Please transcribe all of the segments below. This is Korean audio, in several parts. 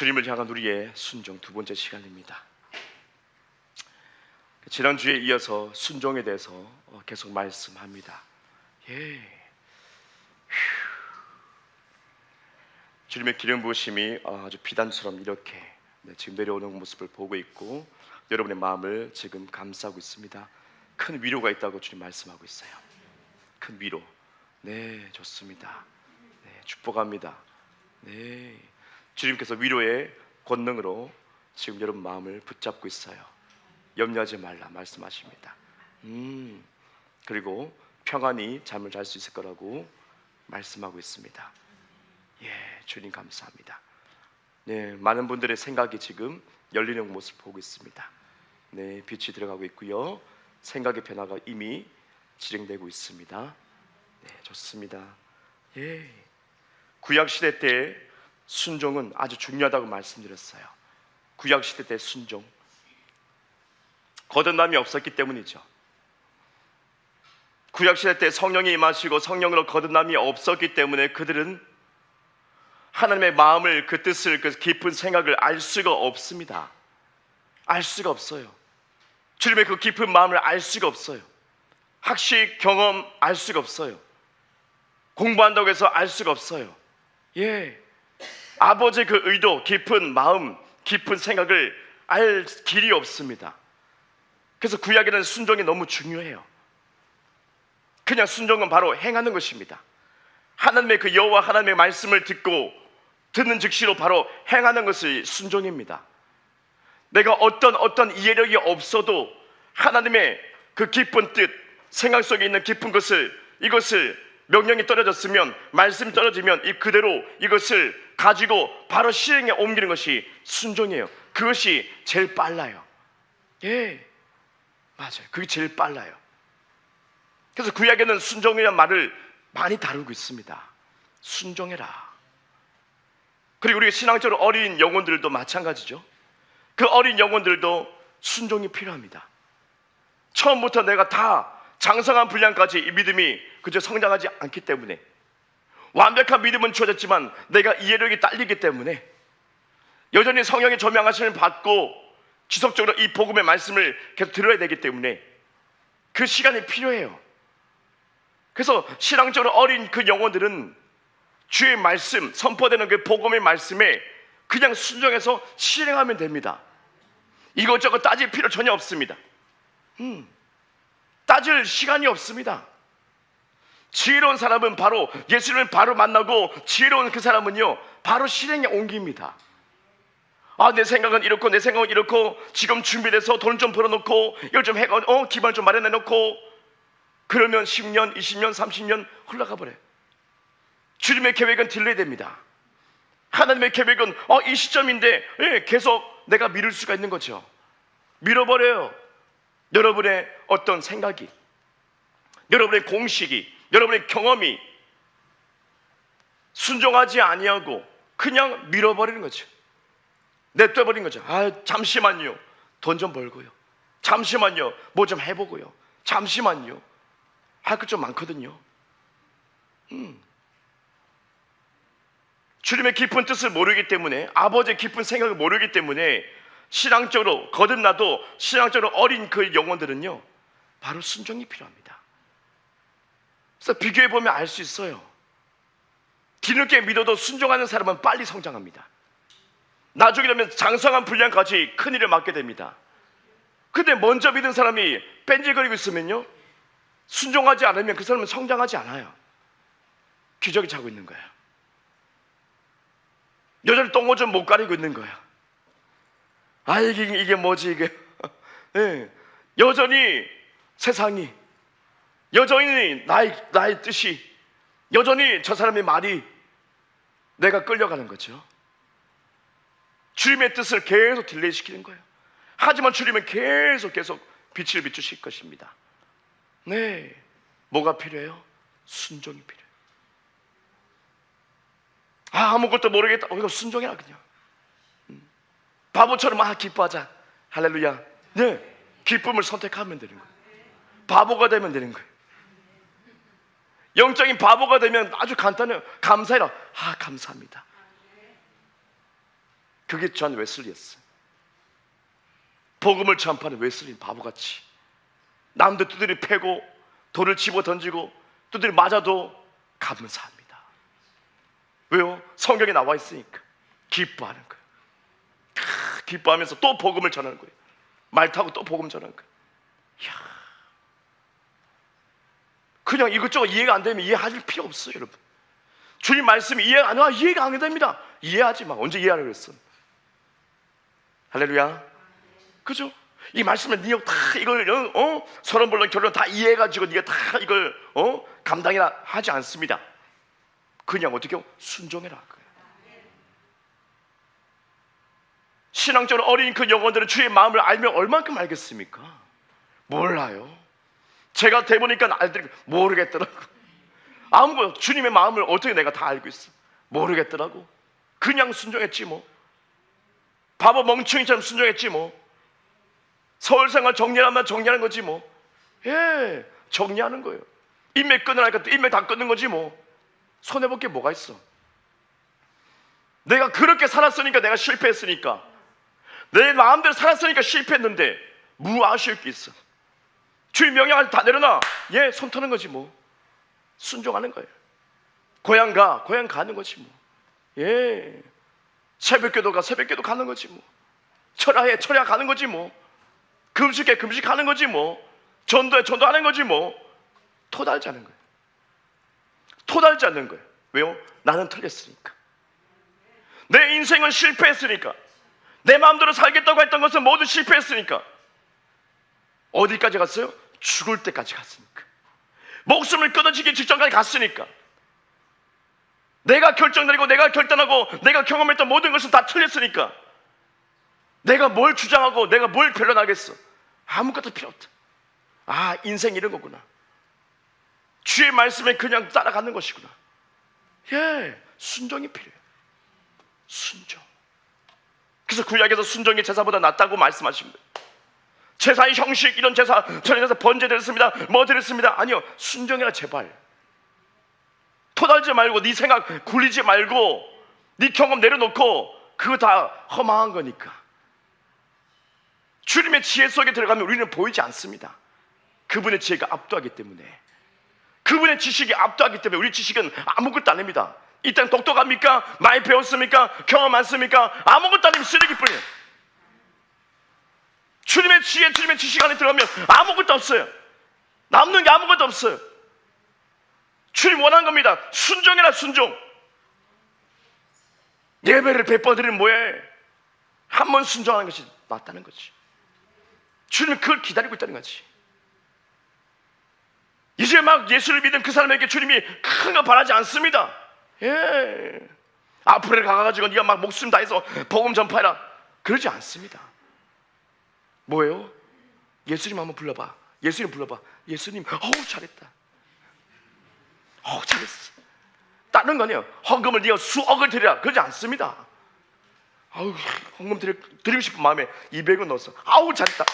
주님을 향한 우리의 순종 두 번째 시간입니다. 지난주에 이어서 순종에 대해서 계속 말씀합니다. 주님의 기름 부으심이 아주 비단처럼 이렇게 지금 내려오는 모습을 보고 있고, 여러분의 마음을 지금 감싸고 있습니다. 큰 위로가 있다고 주님 말씀하고 있어요. 큰 위로. 네, 좋습니다. 네, 축복합니다. 네, 주님께서 위로의 권능으로 지금 여러분 마음을 붙잡고 있어요. 염려하지 말라 말씀하십니다. 그리고 평안히 잠을 잘 수 있을 거라고 말씀하고 있습니다. 주님 감사합니다. 네, 많은 분들의 생각이 지금 열리는 모습 보고 있습니다. 네, 빛이 들어가고 있고요. 생각의 변화가 이미 진행되고 있습니다. 네, 좋습니다. 구약 시대 때 순종은 아주 중요하다고 말씀드렸어요. 구약 시대 때 순종, 거듭남이 없었기 때문이죠. 구약 시대 때 성령이 임하시고 성령으로 거듭남이 없었기 때문에 그들은 하나님의 마음을, 그 뜻을, 그 깊은 생각을 알 수가 없습니다. 알 수가 없어요. 주님의 그 깊은 마음을 알 수가 없어요. 학식, 경험 알 수가 없어요. 공부한다고 해서 알 수가 없어요. 아버지의 그 의도, 깊은 마음, 깊은 생각을 알 길이 없습니다. 그래서 구약에는 순종이 너무 중요해요. 그냥 순종은 바로 행하는 것입니다. 하나님의 그 여호와 하나님의 말씀을 듣는 즉시로 바로 행하는 것이 순종입니다. 내가 어떤 이해력이 없어도 하나님의 그 깊은 뜻, 생각 속에 있는 깊은 것을, 이것을 명령이 떨어졌으면, 말씀이 떨어지면 그대로 이것을 가지고 바로 실행에 옮기는 것이 순종이에요. 그것이 제일 빨라요. 맞아요. 그게 제일 빨라요. 그래서 구약에는 순종이라는 말을 많이 다루고 있습니다. 순종해라. 그리고 우리 신앙적으로 어린 영혼들도 마찬가지죠. 그 어린 영혼들도 순종이 필요합니다. 처음부터 내가 다 장성한 분량까지 이 믿음이 그저 성장하지 않기 때문에, 완벽한 믿음은 주어졌지만 내가 이해력이 딸리기 때문에 여전히 성령의 조명하심을 받고 지속적으로 이 복음의 말씀을 계속 들어야 되기 때문에 그 시간이 필요해요. 그래서 신앙적으로 어린 그 영혼들은 주의 말씀, 선포되는 그 복음의 말씀에 그냥 순종해서 실행하면 됩니다. 이것저것 따질 필요 전혀 없습니다. 따질 시간이 없습니다. 지혜로운 사람은 바로 예수님을 바로 만나고, 지혜로운 그 사람은요 바로 실행에 옮깁니다. 내 생각은 이렇고, 내 생각은 이렇고, 지금 준비돼서 돈 좀 벌어놓고 이걸 좀 해가 기반 좀 마련해놓고, 그러면 10년, 20년, 30년 흘러가 버려요. 주님의 계획은 딜레이 됩니다. 하나님의 계획은 이 시점인데 계속 내가 미룰 수가 있는 거죠. 밀어버려요. 여러분의 어떤 생각이, 여러분의 공식이, 여러분의 경험이 순종하지 아니하고 그냥 밀어버리는 거죠. 냅둬버리는 거죠. 잠시만요, 돈 좀 벌고요. 잠시만요, 뭐 좀 해보고요. 잠시만요, 할 것 좀 많거든요. 주님의 깊은 뜻을 모르기 때문에, 아버지의 깊은 생각을 모르기 때문에 신앙적으로 거듭나도 신앙적으로 어린 그 영혼들은요 바로 순종이 필요합니다. 그래서 비교해보면 알 수 있어요. 뒤늦게 믿어도 순종하는 사람은 빨리 성장합니다. 나중에 되면 장성한 분량까지 큰일을 맡게 됩니다. 근데 먼저 믿은 사람이 뺀질거리고 있으면요, 순종하지 않으면 그 사람은 성장하지 않아요. 기저귀 차고 있는 거예요. 여전히 똥오줌 못 가리고 있는 거예요. 이게 뭐지 이게. 여전히 세상이, 여전히 나의 뜻이, 여전히 저 사람의 말이 내가 끌려가는 거죠. 주님의 뜻을 계속 딜레이 시키는 거예요. 하지만 주님은 계속 빛을 비추실 것입니다. 뭐가 필요해요? 순종이 필요해요. 아무것도 모르겠다. 이거 순종해라 그냥. 바보처럼 기뻐하자. 할렐루야. 기쁨을 선택하면 되는 거예요. 바보가 되면 되는 거예요. 영적인 바보가 되면 아주 간단해요. 감사해라. 감사합니다. 그게 존 웨슬리였어요. 복음을 전파하는 웨슬리는 바보같이 남들 두드려 패고 돌을 집어 던지고 두드려 맞아도 감사합니다. 왜요? 성경에 나와 있으니까. 기뻐하는 거예요. 기뻐하면서 또 복음을 전하는 거예요. 말 타고 또 복음 전하는 거예요. 이야. 그냥 이것저것 이해가 안 되면 이해할 필요 없어요, 여러분. 주님 말씀이 이해가 안 됩니다. 이해하지 마. 언제 이해하려고 그랬어? 할렐루야. 그죠? 이 말씀을 네가 다 이걸 서론 본론 결론 다 이해해가지고 네가 다 이걸 감당해라 하지 않습니다. 그냥 어떻게 순종해라. 신앙적으로 어린 그 영혼들은 주의 마음을 알면 얼만큼 알겠습니까? 몰라요. 제가 돼보니까 모르겠더라고. 아무것도 주님의 마음을 어떻게 내가 다 알고 있어? 모르겠더라고. 그냥 순종했지 뭐. 바보 멍충이처럼 순종했지 뭐. 서울생활 정리하면 정리하는 거지 뭐. 예, 정리하는 거예요. 인맥 끊으라니까 인맥 다 끊는 거지 뭐. 손해볼 게 뭐가 있어? 내가 그렇게 살았으니까 내가 실패했으니까, 내 마음대로 살았으니까 실패했는데 뭐 아쉬울 게 있어? 주의 명령을 다 내려놔. 예, 손 터는 거지 뭐. 순종하는 거예요. 고향 가는 거지 뭐. 예, 새벽기도 가는 거지 뭐. 철야해 가는 거지 뭐. 금식해 금식하는 거지 뭐. 전도해 전도하는 거지 뭐. 토달지 않는 거예요. 토달지 않는 거예요. 왜요? 나는 틀렸으니까. 내 인생은 실패했으니까. 내 마음대로 살겠다고 했던 것은 모두 실패했으니까. 어디까지 갔어요? 죽을 때까지 갔으니까. 목숨을 끊어지기 직전까지 갔으니까. 내가 결정 내리고 내가 결단하고 내가 경험했던 모든 것은 다 틀렸으니까. 내가 뭘 주장하고 내가 뭘 변론하겠어? 아무것도 필요 없다. 아, 인생 이런 거구나. 주의 말씀에 그냥 따라가는 것이구나. 예, 순종이 필요해요. 순종. 그래서 구약에서 순종이 제사보다 낫다고 말씀하신 거예요. 제사의 형식, 이런 제사, 저런 제사 번제 드렸습니다, 뭐 드렸습니다. 아니요, 순종이라 제발. 토달지 말고, 네 생각 굴리지 말고, 네 경험 내려놓고, 그거 다 허망한 거니까. 주님의 지혜 속에 들어가면 우리는 보이지 않습니다. 그분의 지혜가 압도하기 때문에. 그분의 지식이 압도하기 때문에 우리 지식은 아무것도 아닙니다. 이 땅 똑똑합니까? 많이 배웠습니까? 경험 많습니까? 아무것도 아니면 쓰레기뿐이에요. 주님의 지혜, 주님의 지식 안에 들어가면 아무것도 없어요. 남는 게 아무것도 없어요. 주님 원하는 겁니다. 순종해라, 순종. 예배를 100번 드리면 뭐해? 한 번 순종하는 것이 맞다는 거지. 주님은 그걸 기다리고 있다는 거지. 이제 막 예수를 믿은 그 사람에게 주님이 큰 거 바라지 않습니다. 예, 앞으로 가가지고 네가 막 목숨 다해서 복음 전파해라, 그러지 않습니다. 뭐예요? 예수님 한번 불러봐. 예수님 불러봐. 예수님, 잘했다. 잘했어. 다른 거 아니에요. 헌금을 네가 수억을 드리라, 그러지 않습니다. 헌금 드리고 싶은 마음에 200원 넣었어. 잘했다.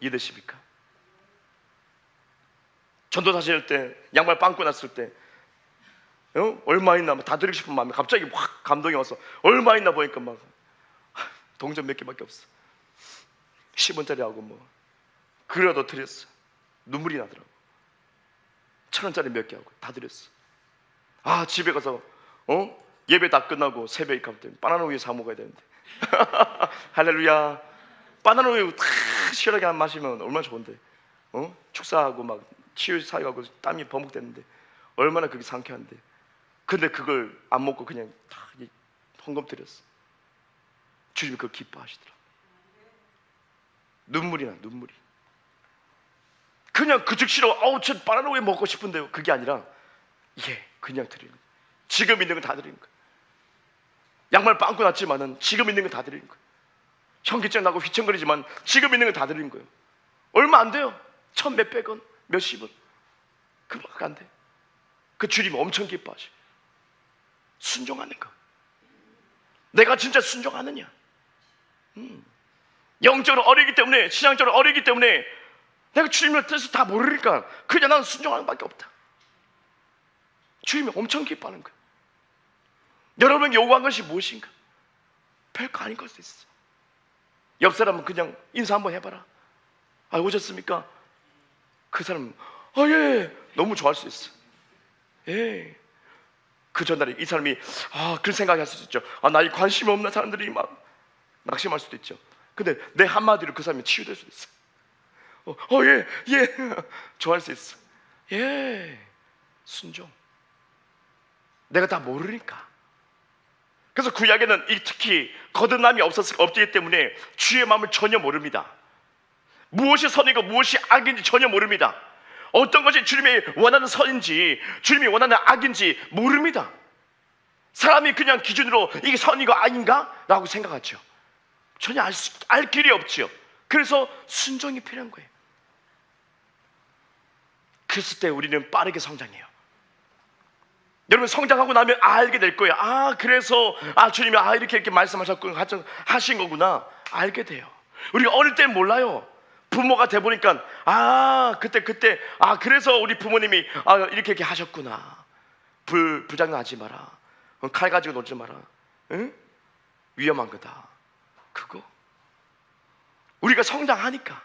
이해되십니까? 전도사실 할 때 양말 빵꾸 났을 때 얼마 있나 다 드리고 싶은 마음에 갑자기 확 감동이 와서 얼마 있나 보니까 막 동전 몇 개밖에 없어. 10원짜리 하고 뭐 그래도 드렸어. 눈물이 나더라고. 1,000원짜리 몇 개 하고 다 드렸어. 집에 가서 예배 다 끝나고 새벽에 가면 바나나 우유 사 먹어야 되는데 할렐루야. 바나나 우유 탁 시원하게 마시면 얼마나 좋은데. 축사하고 막 치유 사역하고 땀이 버벅대는데 얼마나 그게 상쾌한데. 근데 그걸 안 먹고 그냥 다 헌금 드렸어. 주님이 그걸 기뻐하시더라. 눈물이 나, 눈물이. 그냥 그 즉시로 저 바나나 우유 먹고 싶은데요, 그게 아니라 그냥 드리는 거예요. 지금 있는 거 다 드리는 거예요. 양말 빵꾸 났지만은 지금 있는 거 다 드리는 거예요. 현기증 나고 휘청거리지만 지금 있는 거 다 드리는 거예요. 얼마 안 돼요. 1,000 몇백 원, 몇십 원, 그밖에 안 돼. 그 주님 엄청 기뻐하셔. 순종하는 거. 내가 진짜 순종하느냐? 영적으로 어리기 때문에, 신앙적으로 어리기 때문에 내가 주님의 뜻을 다 모르니까 그냥 나는 순종하는 밖에 없다. 주님이 엄청 기뻐하는 거야. 여러분에게 요구한 것이 무엇인가? 별거 아닌 걸 수 있어. 옆 사람은 그냥 인사 한번 해봐라. 아, 오셨습니까? 그 사람은 예, 너무 좋아할 수 있어. 예. 그 전날에 이 사람이 그런 생각할 수 있죠. 나에 관심이 없는 사람들이 막 낙심할 수도 있죠. 근데 내 한마디로 그 사람이 치유될 수도 있어. 예, 좋아할 수 있어. 예, 순종. 내가 다 모르니까. 그래서 구약에는 특히 거듭남이 없기 때문에 주의 마음을 전혀 모릅니다. 무엇이 선이고 무엇이 악인지 전혀 모릅니다. 어떤 것이 주님이 원하는 선인지 주님이 원하는 악인지 모릅니다. 사람이 그냥 기준으로 이게 선이고 악인가? 라고 생각하죠. 전혀 알 길이 없죠. 그래서 순종이 필요한 거예요. 그랬을 때 우리는 빠르게 성장해요. 여러분, 성장하고 나면 알게 될 거예요. 그래서 주님이 이렇게 말씀하셨구나, 하신 거구나, 알게 돼요. 우리가 어릴 땐 몰라요. 부모가 돼 보니까 그때 그래서 우리 부모님이 이렇게 하셨구나. 불장 나지 마라. 칼 가지고 놀지 마라. 응? 위험한 거다. 그거 우리가 성장하니까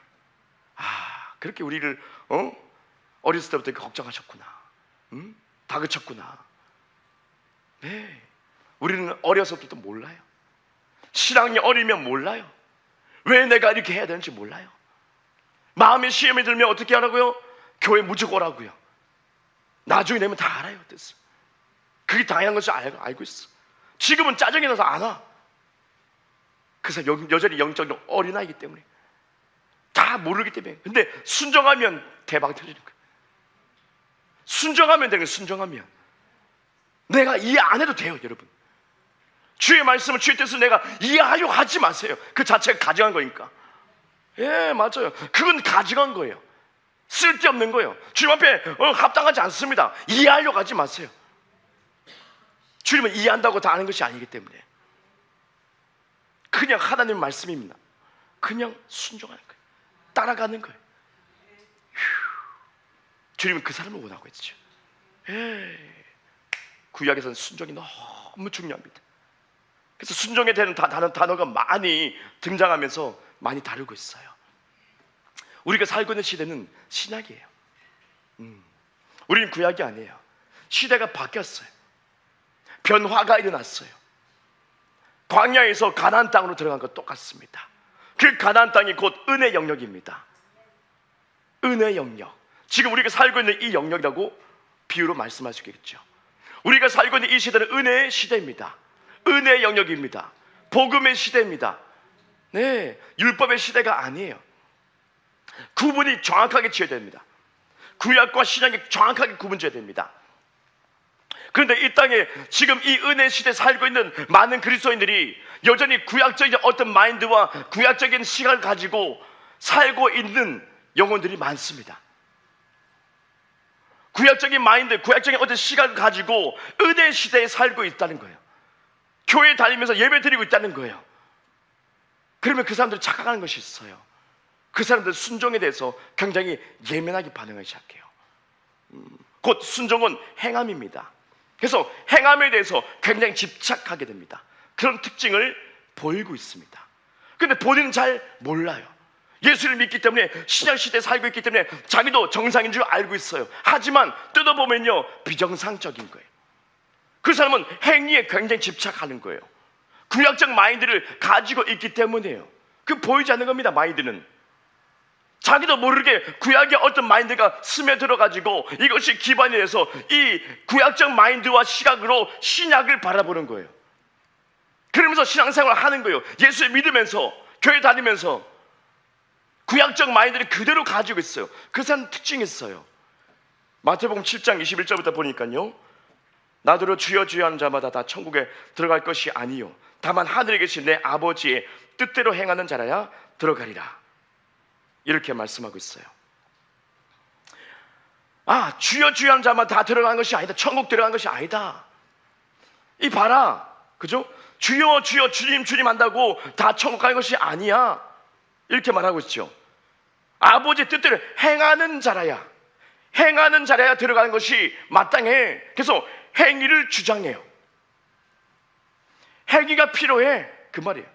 그렇게 우리를 어렸을 때부터 이렇게 걱정하셨구나. 응? 다그쳤구나. 네, 우리는 어려서부터 몰라요. 신앙이 어리면 몰라요. 왜 내가 이렇게 해야 되는지 몰라요. 마음의 시험이 들면 어떻게 하라고요? 교회 무조건 오라고요. 나중에 되면 다 알아요. 뜻을. 그게 당연한 것을 알고 있어. 지금은 짜증이 나서 안 와. 그래서 여전히 영적인 어린아이기 때문에 다 모르기 때문에. 근데 순종하면 대박 터지는 거예요. 순종하면 되는 거예요. 순종하면 내가 이해 안 해도 돼요. 여러분, 주의 말씀을 주의 뜻을 내가 이해하려고 하지 마세요. 그 자체가 가증한 거니까. 예, 맞아요. 그건 가증한 거예요. 쓸데없는 거예요. 주님 앞에 합당하지 않습니다. 이해하려고 하지 마세요. 주님은 이해한다고 다 아는 것이 아니기 때문에 그냥 하나님 말씀입니다. 그냥 순종하는 거예요. 따라가는 거예요. 주님은 그 사람을 원하고 있죠. 구약에서는 순종이 너무 중요합니다. 그래서 순종에 대한 단어가 많이 등장하면서 많이 다루고 있어요. 우리가 살고 있는 시대는 신약이에요. 우리는 구약이 아니에요. 시대가 바뀌었어요. 변화가 일어났어요. 광야에서 가나안 땅으로 들어간 것 똑같습니다. 그 가나안 땅이 곧 은혜 영역입니다. 은혜 영역. 지금 우리가 살고 있는 이 영역이라고 비유로 말씀할 수 있겠죠. 우리가 살고 있는 이 시대는 은혜의 시대입니다. 은혜의 영역입니다. 복음의 시대입니다. 네, 율법의 시대가 아니에요. 구분이 정확하게 지어야 됩니다. 구약과 신약이 정확하게 구분져야 됩니다. 그런데 이 땅에 지금 이 은혜 시대에 살고 있는 많은 그리스도인들이 여전히 구약적인 어떤 마인드와 구약적인 시각을 가지고 살고 있는 영혼들이 많습니다. 구약적인 마인드, 구약적인 어떤 시각을 가지고 은혜 시대에 살고 있다는 거예요. 교회 다니면서 예배 드리고 있다는 거예요. 그러면 그 사람들이 착각하는 것이 있어요. 그 사람들 순종에 대해서 굉장히 예민하게 반응하기 시작해요. 곧 순종은 행함입니다. 그래서 행함에 대해서 굉장히 집착하게 됩니다. 그런 특징을 보이고 있습니다. 그런데 본인은 잘 몰라요. 예수를 믿기 때문에 신약시대에 살고 있기 때문에 자기도 정상인 줄 알고 있어요. 하지만 뜯어보면요, 비정상적인 거예요. 그 사람은 행위에 굉장히 집착하는 거예요. 구약적 마인드를 가지고 있기 때문이에요. 그 보이지 않는 겁니다. 마인드는 자기도 모르게 구약의 어떤 마인드가 스며들어가지고 이것이 기반이 돼서 이 구약적 마인드와 시각으로 신약을 바라보는 거예요. 그러면서 신앙생활을 하는 거예요. 예수를 믿으면서 교회 다니면서 구약적 마인드를 그대로 가지고 있어요. 그 사람 특징이 있어요. 마태복음 7장 21절부터 보니까요, 나더러 주여 주여 하는 자마다 다 천국에 들어갈 것이 아니요 다만 하늘에 계신 내 아버지의 뜻대로 행하는 자라야 들어가리라. 이렇게 말씀하고 있어요. 주여 주여 하는 자만 다 들어간 것이 아니다. 천국 들어간 것이 아니다. 이 봐라, 그죠? 주여 주여 주님 주님 한다고 다 천국 가는 것이 아니야. 이렇게 말하고 있죠. 아버지의 뜻대로 행하는 자라야 들어가는 것이 마땅해. 그래서 행위를 주장해요. 행위가 필요해. 그 말이에요.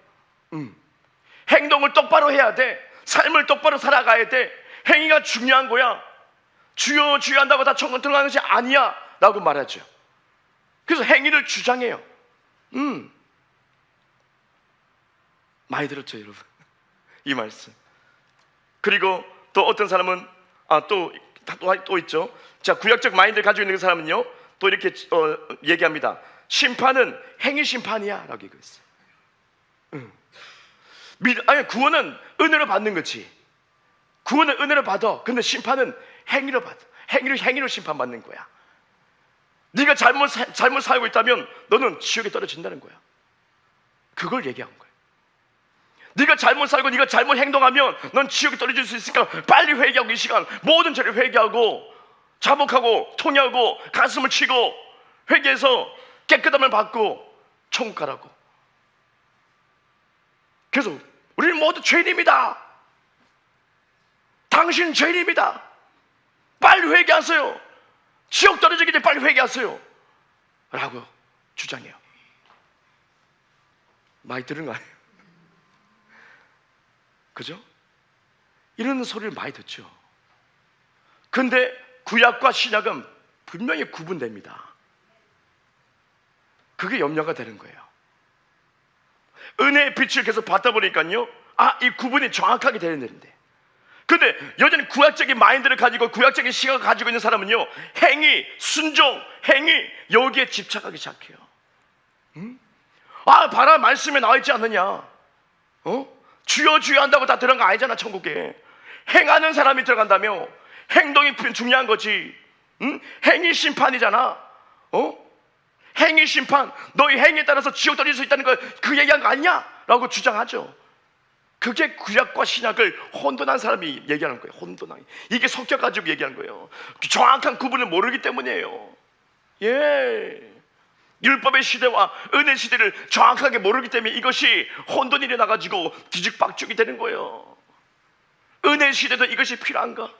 행동을 똑바로 해야 돼. 삶을 똑바로 살아가야 돼. 행위가 중요한 거야. 주여 주여 한다고 다 천국 들어가는 것이 아니야 라고 말하죠. 그래서 행위를 주장해요. 많이 들었죠 여러분? 이 말씀. 그리고 또 어떤 사람은 또 있죠. 자, 구약적 마인드를 가지고 있는 그 사람은요 또 이렇게 얘기합니다. 심판은 행위 심판이야 라고 얘기했어요. 구원은 은혜로 받는 거지. 구원은 은혜로 받아. 근데 심판은 행위로 받아. 행위로 심판받는 거야. 네가 잘못 살고 있다면 너는 지옥에 떨어진다는 거야. 그걸 얘기한 거야. 네가 잘못 살고 네가 잘못 행동하면 넌 지옥에 떨어질 수 있으니까 빨리 회개하고, 이 시간 모든 죄를 회개하고 자복하고 통회하고 가슴을 치고 회개해서 깨끗함을 받고 천국 가라고. 그래서 우리는 모두 죄인입니다. 당신 죄인입니다. 빨리 회개하세요. 지옥 떨어지기 전에 빨리 회개하세요 라고 주장해요. 많이 들은 거 아니에요? 그죠? 이런 소리를 많이 듣죠. 근데 구약과 신약은 분명히 구분됩니다. 그게 염려가 되는 거예요. 은혜의 빛을 계속 받다 보니까요, 이 구분이 정확하게 되는 일인데, 근데 여전히 구약적인 마인드를 가지고 구약적인 시각을 가지고 있는 사람은요, 행위, 순종, 행위, 여기에 집착하기 시작해요. 봐라, 말씀에 나와 있지 않느냐. 주여 주여 한다고 다 들어간 거 아니잖아. 천국에 행하는 사람이 들어간다며. 행동이 중요한 거지. 행위 심판이잖아. 행위 심판, 너의 행위에 따라서 지옥 떨어질 수 있다는 거, 그 얘기한 거 아니냐? 라고 주장하죠. 그게 구약과 신약을 혼돈한 사람이 얘기하는 거예요. 혼돈하게. 이게 섞여가지고 얘기하는 거예요. 정확한 구분을 모르기 때문이에요. 율법의 시대와 은혜 시대를 정확하게 모르기 때문에 이것이 혼돈이 일어나가지고 뒤죽박죽이 되는 거예요. 은혜 시대도 이것이 필요한가?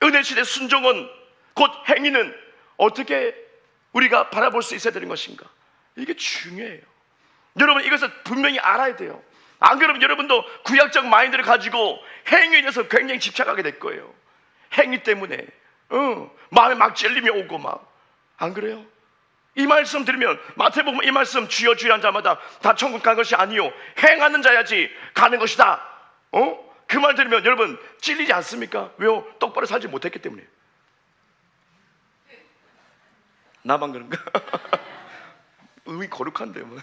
은혜 시대 순종은, 곧 행위는 어떻게 우리가 바라볼 수 있어야 되는 것인가? 이게 중요해요. 여러분, 이것을 분명히 알아야 돼요. 안 그러면 여러분도 구약적 마인드를 가지고 행위에 대해서 굉장히 집착하게 될 거예요. 행위 때문에 마음에 막 찔림이 오고 막. 안 그래요? 이 말씀 들으면, 마태복음 이 말씀, 주여 주여 한 자마다 다 천국 간 것이 아니요 행하는 자야지 가는 것이다. 그 말 들으면 여러분 찔리지 않습니까? 왜요? 똑바로 살지 못했기 때문에. 나만 그런가? 의미 거룩한데 뭐.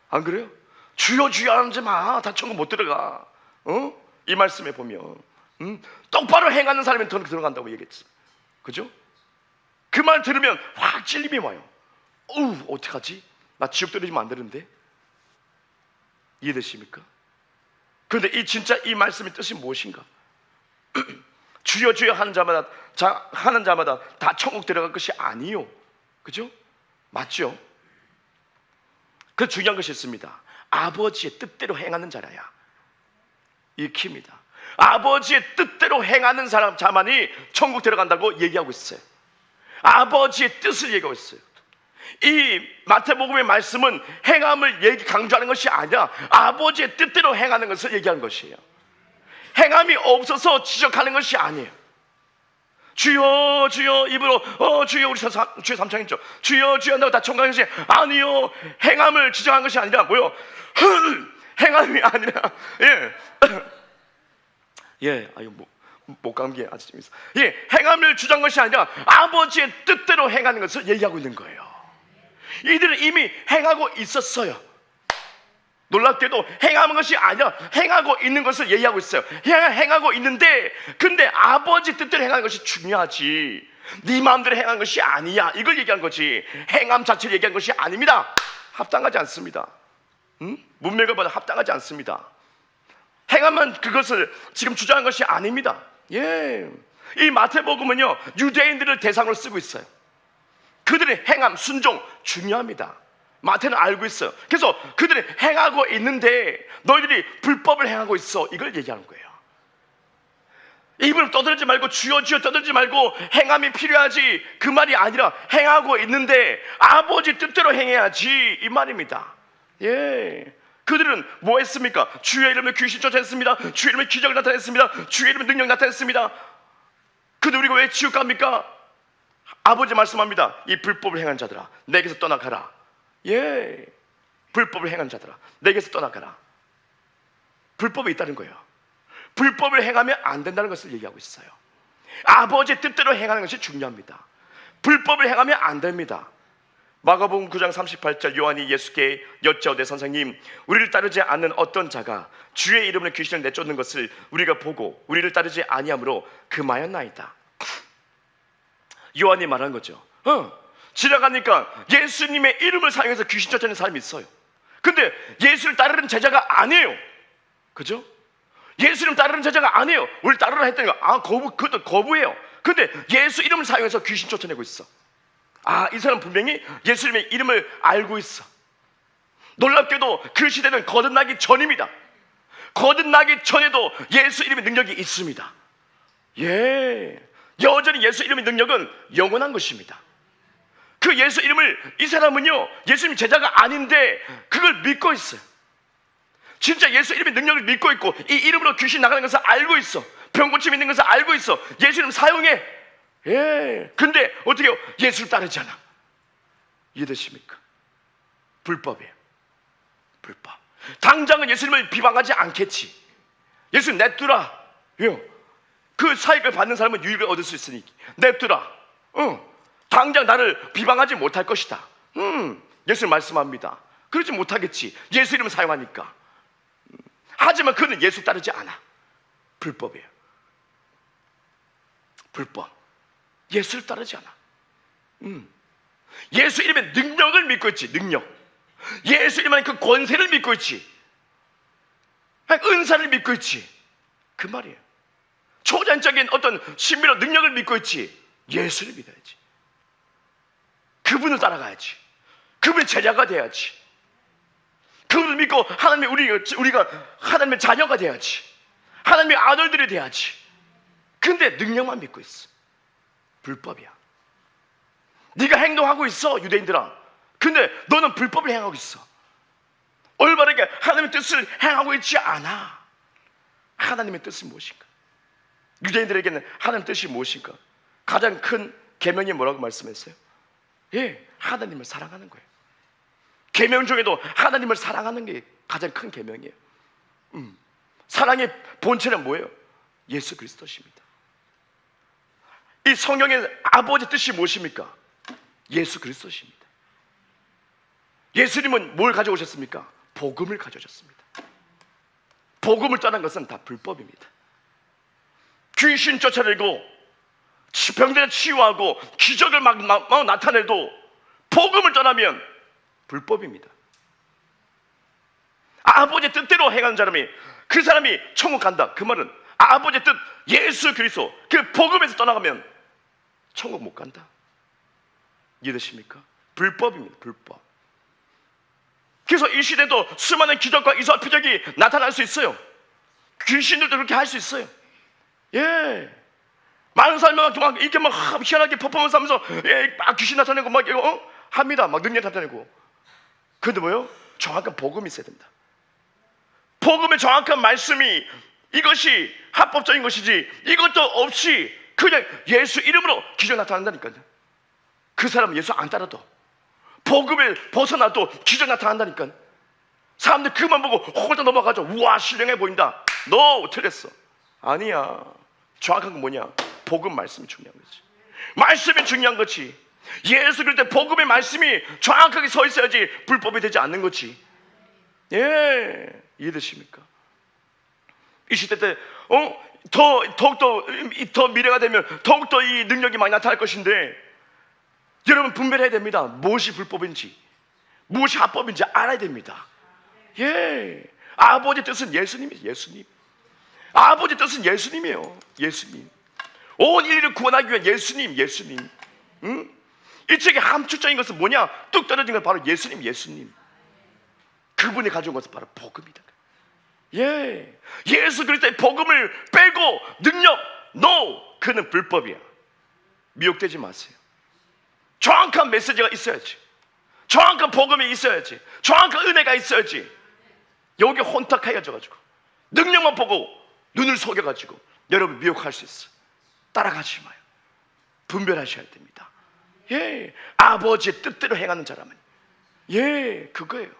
안 그래요? 주여 주여 하지 마. 다 천국 못 들어가. 이 말씀에 보면 똑바로 행하는 사람이 더 들어간다고 얘기했지. 그죠? 그 말 들으면 확 찔림이 와요. 어떡하지? 나 지옥 떨어지면 안 되는데. 이해되십니까? 그런데 이 말씀의 뜻이 무엇인가? 주여 주여 하는 자마다 다 천국 들어갈 것이 아니요. 그죠? 맞죠? 그 중요한 것이 있습니다. 아버지의 뜻대로 행하는 자라야. 이 키입니다. 아버지의 뜻대로 행하는 자만이 천국 들어간다고 얘기하고 있어요. 아버지의 뜻을 얘기하고 있어요. 이 마태복음의 말씀은 행함을 강조하는 것이 아니라 아버지의 뜻대로 행하는 것을 얘기하는 것이에요. 행함이 없어서 지적하는 것이 아니에요. 주여 주여 입으로 주여, 우리 주여 3창이죠. 주여 주여 한다고 다 천국하는 것이 아니요, 행함을 지적하는 것이 아니라 뭐요? 행함이 아니라 목감기에 아주 재밌어. 행함을 주장한 것이 아니라 아버지의 뜻대로 행하는 것을 얘기하고 있는 거예요. 이들은 이미 행하고 있었어요. 놀랍게도 행하는 것이 아니라 행하고 있는 것을 얘기하고 있어요. 행하고 있는데, 근데 아버지 뜻대로 행하는 것이 중요하지, 네 마음대로 행하는 것이 아니야, 이걸 얘기한 거지. 행함 자체를 얘기한 것이 아닙니다. 합당하지 않습니다. 문맥을 봐도 합당하지 않습니다. 행함은 그것을 지금 주장한 것이 아닙니다. 이 마태복음은요, 유대인들을 대상으로 쓰고 있어요. 그들의 행함, 순종 중요합니다. 마태는 알고 있어요. 그래서 그들이 행하고 있는데 너희들이 불법을 행하고 있어, 이걸 얘기하는 거예요. 입을 떠들지 말고 주여 주여 떠들지 말고 행함이 필요하지, 그 말이 아니라 행하고 있는데 아버지 뜻대로 행해야지, 이 말입니다. 예, 그들은 뭐 했습니까? 주의 이름으로 귀신 쫓아냈습니다. 주의 이름으로 기적을 나타냈습니다. 주의 이름으로 능력 나타냈습니다. 근데 우리가 왜 지옥 갑니까? 아버지 말씀합니다. 이 불법을 행한 자들아, 내게서 떠나가라. 예, 불법을 행한 자들아, 내게서 떠나가라. 불법이 있다는 거예요. 불법을 행하면 안 된다는 것을 얘기하고 있어요. 아버지의 뜻대로 행하는 것이 중요합니다. 불법을 행하면 안 됩니다. 마가복음 9장 38절, 요한이 예수께 여짜오되 선생님, 우리를 따르지 않는 어떤 자가 주의 이름으로 귀신을 내쫓는 것을 우리가 보고 우리를 따르지 아니하므로 금하였나이다. 요한이 말한 거죠. 지나가니까 예수님의 이름을 사용해서 귀신 쫓아내는 사람이 있어요. 근데 예수를 따르는 제자가 아니에요. 그죠? 예수님 따르는 제자가 아니에요. 우리 따르라 했더니 그것도 거부해요. 근데 예수 이름을 사용해서 귀신 쫓아내고 있어. 이 사람 분명히 예수님의 이름을 알고 있어. 놀랍게도 그 시대는 거듭나기 전입니다. 거듭나기 전에도 예수 이름의 능력이 있습니다. 예, 여전히 예수 이름의 능력은 영원한 것입니다. 그 예수 이름을, 이 사람은요 예수님 제자가 아닌데 그걸 믿고 있어요. 진짜 예수 이름의 능력을 믿고 있고 이 이름으로 귀신 나가는 것을 알고 있어. 병 고침 있는 것을 알고 있어. 예수 이름 사용해. 예. 근데 어떻게 해요? 예수를 따르지 않아. 이해되십니까? 불법이에요. 불법. 당장은 예수님을 비방하지 않겠지. 예수 냅두라. 왜요? 그 사익을 받는 사람은 유익을 얻을 수 있으니 냅두라. 당장 나를 비방하지 못할 것이다. 예수님 말씀합니다. 그러지 못하겠지. 예수 이름을 사용하니까. 하지만 그는 예수 따르지 않아. 불법이에요. 불법. 예수를 따르지 않아. 예수 이름의 능력을 믿고 있지. 능력. 예수 이름의 그 권세를 믿고 있지. 은사를 믿고 있지. 그 말이에요. 초전적인 어떤 신비로운 능력을 믿고 있지. 예수를 믿어야지. 그분을 따라가야지. 그분의 제자가 돼야지. 그분을 믿고 우리가 하나님의 자녀가 돼야지. 하나님의 아들들이 돼야지. 근데 능력만 믿고 있어. 불법이야. 네가 행동하고 있어, 유대인들아. 근데 너는 불법을 행하고 있어. 올바르게 하나님의 뜻을 행하고 있지 않아. 하나님의 뜻이 무엇인가? 유대인들에게는 하나님의 뜻이 무엇인가? 가장 큰 계명이 뭐라고 말씀했어요? 예, 하나님을 사랑하는 거예요. 계명 중에도 하나님을 사랑하는 게 가장 큰 계명이에요. 사랑의 본체는 뭐예요? 예수 그리스도십니다. 이 성경의 아버지 뜻이 무엇입니까? 예수 그리스도십니다. 예수님은 뭘 가져오셨습니까? 복음을 가져오셨습니다. 복음을 떠난 것은 다 불법입니다. 귀신 쫓아내고 병들에 치유하고 기적을 막 나타내도 복음을 떠나면 불법입니다. 아버지의 뜻대로 행하는 사람이, 그 사람이 천국 간다. 그 말은 아버지의 뜻, 예수 그리스도 그 복음에서 떠나가면 천국 못 간다. 이해되십니까? 불법입니다. 불법. 그래서 이 시대도 수많은 기적과 이사 표적이 나타날 수 있어요. 귀신들도 그렇게 할 수 있어요. 예, 많은 사람이 막 이렇게 막 희한하게 퍼포먼스 하면서 막 귀신 나타내고 막 합니다. 막 능력 나타내고. 근데 뭐요? 정확한 복음이 있어야 된다. 복음의 정확한 말씀이, 이것이 합법적인 것이지 이것도 없이 그냥 예수 이름으로 기적 나타난다니까요. 그 사람은 예수 안 따라도 복음을 벗어나도 기적 나타난다니까. 사람들 그만 보고 홀딱 넘어가죠. 우와, 신령해 보인다. 너 틀렸어. 아니야. 정확한 건 뭐냐? 복음 말씀이 중요한 거지. 말씀이 중요한 거지. 예수 그럴 때 복음의 말씀이 정확하게 서 있어야지 불법이 되지 않는 거지. 예, 이해되십니까? 이 시대 때 더욱더 더 미래가 되면 더욱더 이 능력이 많이 나타날 것인데, 여러분 분별해야 됩니다. 무엇이 불법인지 무엇이 합법인지 알아야 됩니다. 예, 아버지 뜻은 예수님이에요. 예수님. 아버지 뜻은 예수님이에요. 예수님. 온 인류를 구원하기 위한 예수님. 예수님. 이 책의 함축적인 것은 뭐냐? 뚝 떨어진 건 바로 예수님. 예수님. 그분이 가져온 것은 바로 복음이다. 예, 예수 그리스도의 복음을 빼고 능력, no, 그는 불법이야. 미혹되지 마세요. 정확한 메시지가 있어야지. 정확한 복음이 있어야지. 정확한 은혜가 있어야지. 여기 혼탁해져가지고 능력만 보고 눈을 속여가지고 여러분 미혹할 수 있어. 따라가지 마요. 분별하셔야 됩니다. 예, 아버지의 뜻대로 행하는 자라면, 예, 그거예요.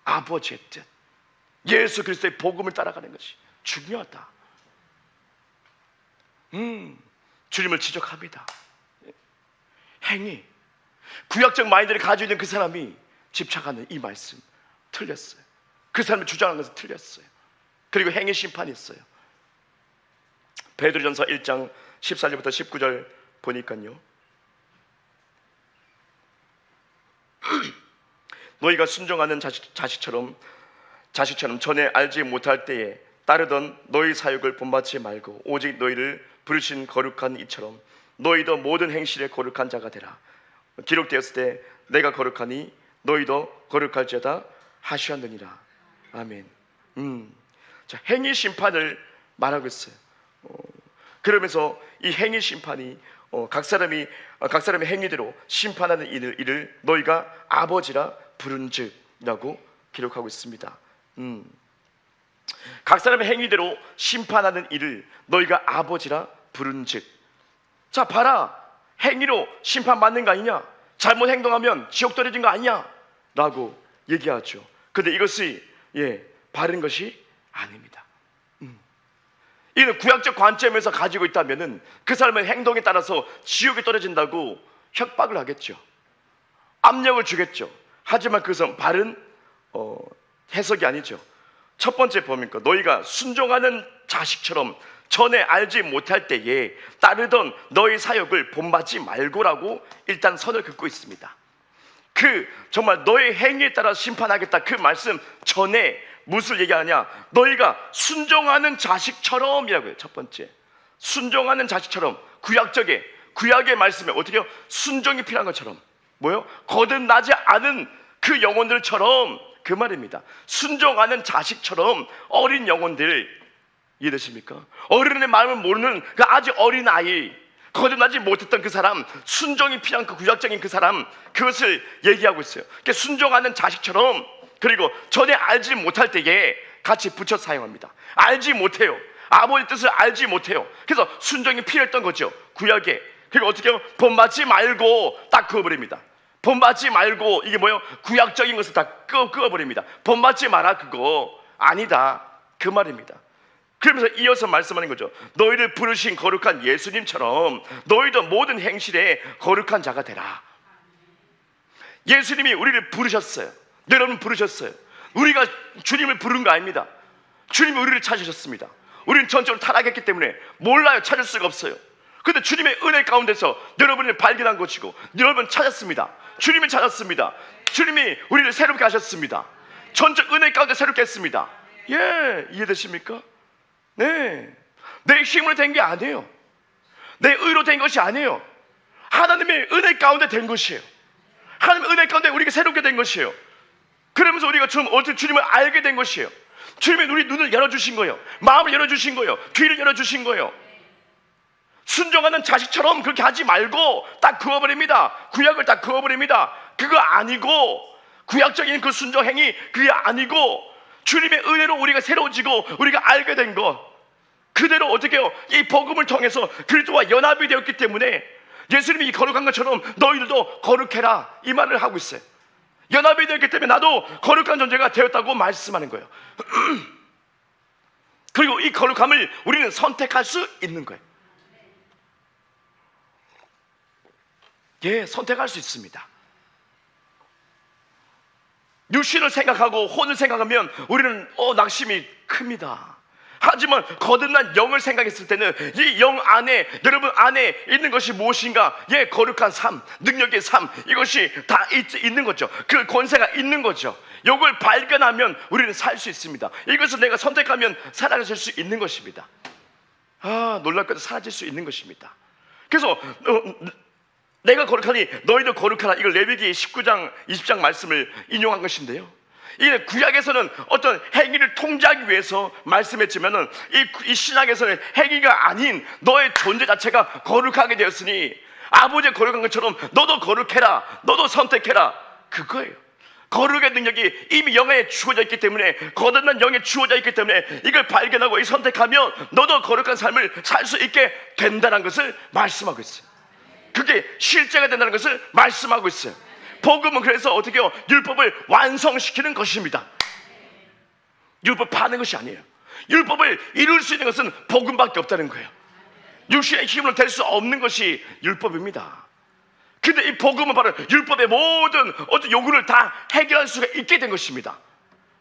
아버지의 뜻, 예수 그리스도의 복음을 따라가는 것이 중요하다. 주님을 지적합니다. 행위, 구약적 마인드를 가지고 있는 그 사람이 집착하는 이 말씀 틀렸어요. 그 사람이 주장하는 것은 틀렸어요. 그리고 행위 심판이 있어요. 베드로전서 1장 14절부터 19절 보니까요, 너희가 순종하는 자식처럼 전에 알지 못할 때에 따르던 너희 사역을 본받지 말고 오직 너희를 부르신 거룩한 이처럼 너희도 모든 행실에 거룩한 자가 되라. 기록되었을 때 내가 거룩하니 너희도 거룩할지어다 하시었느니라. 아멘. 자, 행위 심판을 말하고 있어요. 그러면서 이 행위 심판이 각 사람의 행위대로 심판하는 일을 너희가 아버지라 부른즉이라고 기록하고 있습니다. 각 사람의 행위대로 심판하는 일을 너희가 아버지라 부른즉. 자, 봐라, 행위로 심판받는 거 아니냐? 잘못 행동하면 지옥 떨어진 거 아니냐? 라고 얘기하죠. 근데 이것이 바른 것이 아닙니다. 이는 구약적 관점에서 가지고 있다면은 그 사람의 행동에 따라서 지옥에 떨어진다고 협박을 하겠죠. 압력을 주겠죠. 하지만 그것은 바른 해석이 아니죠. 첫 번째 보니까 너희가 순종하는 자식처럼 전에 알지 못할 때에 따르던 너희 사역을 본받지 말고라고 일단 선을 긋고 있습니다. 정말 너의 행위에 따라 심판하겠다 그 말씀 전에 무엇을 얘기하냐? 너희가 순종하는 자식처럼이라고요. 첫 번째, 순종하는 자식처럼. 구약의 말씀에 어떻게 해요? 순종이 필요한 것처럼. 뭐요? 거듭나지 않은 그 영혼들처럼, 그 말입니다. 순종하는 자식처럼 어린 영혼들, 이해되십니까? 어른의 마음을 모르는 그 아주 어린 아이, 거듭나지 못했던 그 사람, 순종이 필요한 그 구약적인 그 사람, 그것을 얘기하고 있어요. 그러니까 순종하는 자식처럼. 그리고 전에 알지 못할 때에 같이 붙여 사용합니다. 알지 못해요. 아버지 뜻을 알지 못해요. 그래서 순종이 필요했던 거죠, 구약에. 그리고 어떻게 하면 본받지 말고 딱 그어버립니다. 본받지 말고, 이게 뭐예요? 구약적인 것을 다 그어버립니다. 본받지 마라, 그거 아니다, 그 말입니다. 그러면서 이어서 말씀하는 거죠. 너희를 부르신 거룩한 예수님처럼 너희도 모든 행실에 거룩한 자가 되라. 예수님이 우리를 부르셨어요. 여러분 부르셨어요. 우리가 주님을 부른 거 아닙니다. 주님이 우리를 찾으셨습니다. 우리는 전적으로 타락했기 때문에 몰라요. 찾을 수가 없어요. 그런데 주님의 은혜 가운데서 여러분을 발견한 것이고 여러분 찾았습니다. 주님을 찾았습니다. 주님이 우리를 새롭게 하셨습니다. 전적 은혜 가운데 새롭게 했습니다. 예, 이해되십니까? 네, 내 힘으로 된 게 아니에요. 내 의로 된 것이 아니에요. 하나님의 은혜 가운데 된 것이에요. 하나님의 은혜 가운데 우리가 새롭게 된 것이에요. 그러면서 우리가 주님을 알게 된 것이에요. 주님이 우리 눈을 열어주신 거예요. 마음을 열어주신 거예요. 귀를 열어주신 거예요. 순종하는 자식처럼 그렇게 하지 말고 딱 그어버립니다. 구약을 딱 그어버립니다. 그거 아니고, 구약적인 그 순종행위 그게 아니고, 주님의 은혜로 우리가 새로워지고 우리가 알게 된 것 그대로 어떻게 해요? 이 복음을 통해서 그리스도와 연합이 되었기 때문에 예수님이 거룩한 것처럼 너희들도 거룩해라, 이 말을 하고 있어요. 연합이 되었기 때문에 나도 거룩한 존재가 되었다고 말씀하는 거예요. 그리고 이 거룩함을 우리는 선택할 수 있는 거예요. 예, 선택할 수 있습니다. 육신을 생각하고 혼을 생각하면 우리는 낙심이 큽니다. 하지만 거듭난 영을 생각했을 때는 이 영 안에, 여러분 안에 있는 것이 무엇인가? 예, 거룩한 삶, 능력의 삶, 이것이 다 있는 거죠. 그 권세가 있는 거죠. 이걸 발견하면 우리는 살 수 있습니다. 이것을 내가 선택하면 살아질 수 있는 것입니다. 놀랍게도 사라질 수 있는 것입니다. 그래서 내가 거룩하니 너희도 거룩하라, 이걸 레위기 19장 20장 말씀을 인용한 것인데요, 이 구약에서는 어떤 행위를 통제하기 위해서 말씀했지만은 이 신약에서는 행위가 아닌 너의 존재 자체가 거룩하게 되었으니 아버지의 거룩한 것처럼 너도 거룩해라, 너도 선택해라, 그거예요. 거룩의 능력이 이미 영에 주어져 있기 때문에, 거듭난 영에 주어져 있기 때문에 이걸 발견하고 선택하면 너도 거룩한 삶을 살 수 있게 된다는 것을 말씀하고 있어요. 그게 실제가 된다는 것을 말씀하고 있어요. 복음은 그래서 어떻게 해요? 율법을 완성시키는 것입니다. 율법 파는 것이 아니에요. 율법을 이룰 수 있는 것은 복음밖에 없다는 거예요. 육신의 힘으로 될 수 없는 것이 율법입니다. 근데 이 복음은 바로 율법의 모든 어떤 요구를 다 해결할 수가 있게 된 것입니다.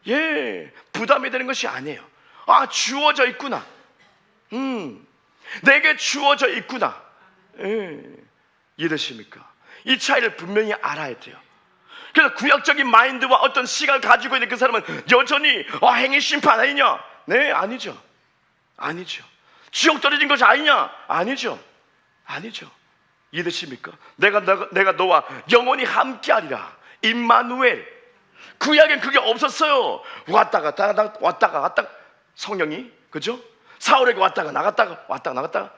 예, 부담이 되는 것이 아니에요. 아, 주어져 있구나. 내게 주어져 있구나. 예, 이해되십니까? 이 차이를 분명히 알아야 돼요. 그래서 구약적인 마인드와 어떤 시각을 가지고 있는 그 사람은 여전히 행위 심판 아니냐? 네, 아니죠. 아니죠. 지옥 떨어진 것이 아니냐? 아니죠. 아니죠. 이해되십니까? 내가 너와 영원히 함께하리라. 임마누엘. 구약엔 그게 없었어요. 왔다 갔다 성령이, 그죠? 사울에게 왔다가 나갔다가.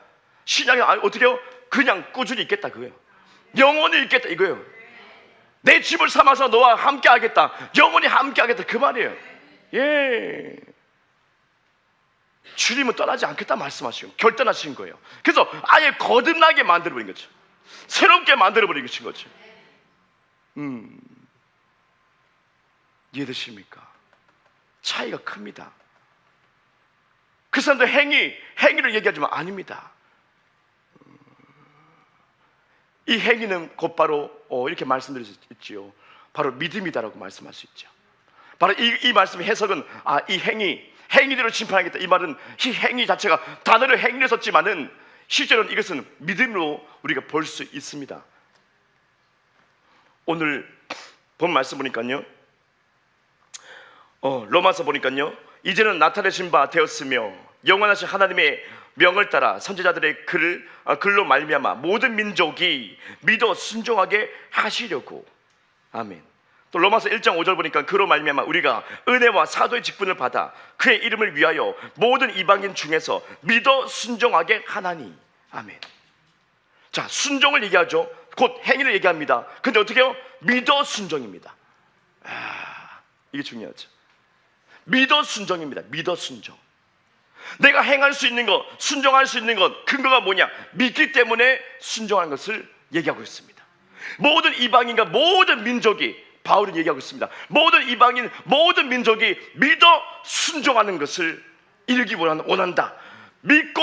신약에 어떻게 해요? 그냥 꾸준히 있겠다 그거예요. 영원히 있겠다 이거예요. 내 집을 삼아서 너와 함께하겠다, 영원히 함께하겠다, 그 말이에요. 예, 주님은 떠나지 않겠다 말씀하시고 결단하신 거예요. 그래서 아예 거듭나게 만들어버린 거죠. 새롭게 만들어버린 것인 거죠. 이해되십니까? 차이가 큽니다. 그 사람들 행위를 얘기하지만 아닙니다. 이 행위는 곧바로 이렇게 말씀드릴 수 있지요. 바로 믿음이다라고 말씀할 수 있죠. 바로 이 말씀의 해석은 이 행위대로 심판하겠다, 이 말은 이 행위 자체가 단어를 행위를 썼지만은 실제로는 이것은 믿음으로 우리가 볼 수 있습니다. 오늘 본 말씀 보니까요, 로마서 보니까요, 이제는 나타내신 바 되었으며 영원하신 하나님의 명을 따라 선지자들의 글로 말미암아 모든 민족이 믿어 순종하게 하시려고. 아멘. 또 로마서 1장 5절 보니까 그로 말미암아 우리가 은혜와 사도의 직분을 받아 그의 이름을 위하여 모든 이방인 중에서 믿어 순종하게 하나니. 아멘. 자, 순종을 얘기하죠. 곧 행위를 얘기합니다. 근데 어떻게 해요? 믿어 순종입니다. 이게 중요하죠. 믿어 순종입니다. 믿어 순종. 내가 행할 수 있는 것, 순종할 수 있는 것, 근거가 뭐냐? 믿기 때문에 순종하는 것을 얘기하고 있습니다. 모든 이방인과 모든 민족이, 바울은 얘기하고 있습니다. 모든 이방인, 모든 민족이 믿어 순종하는 것을 이루기 원한다. 믿고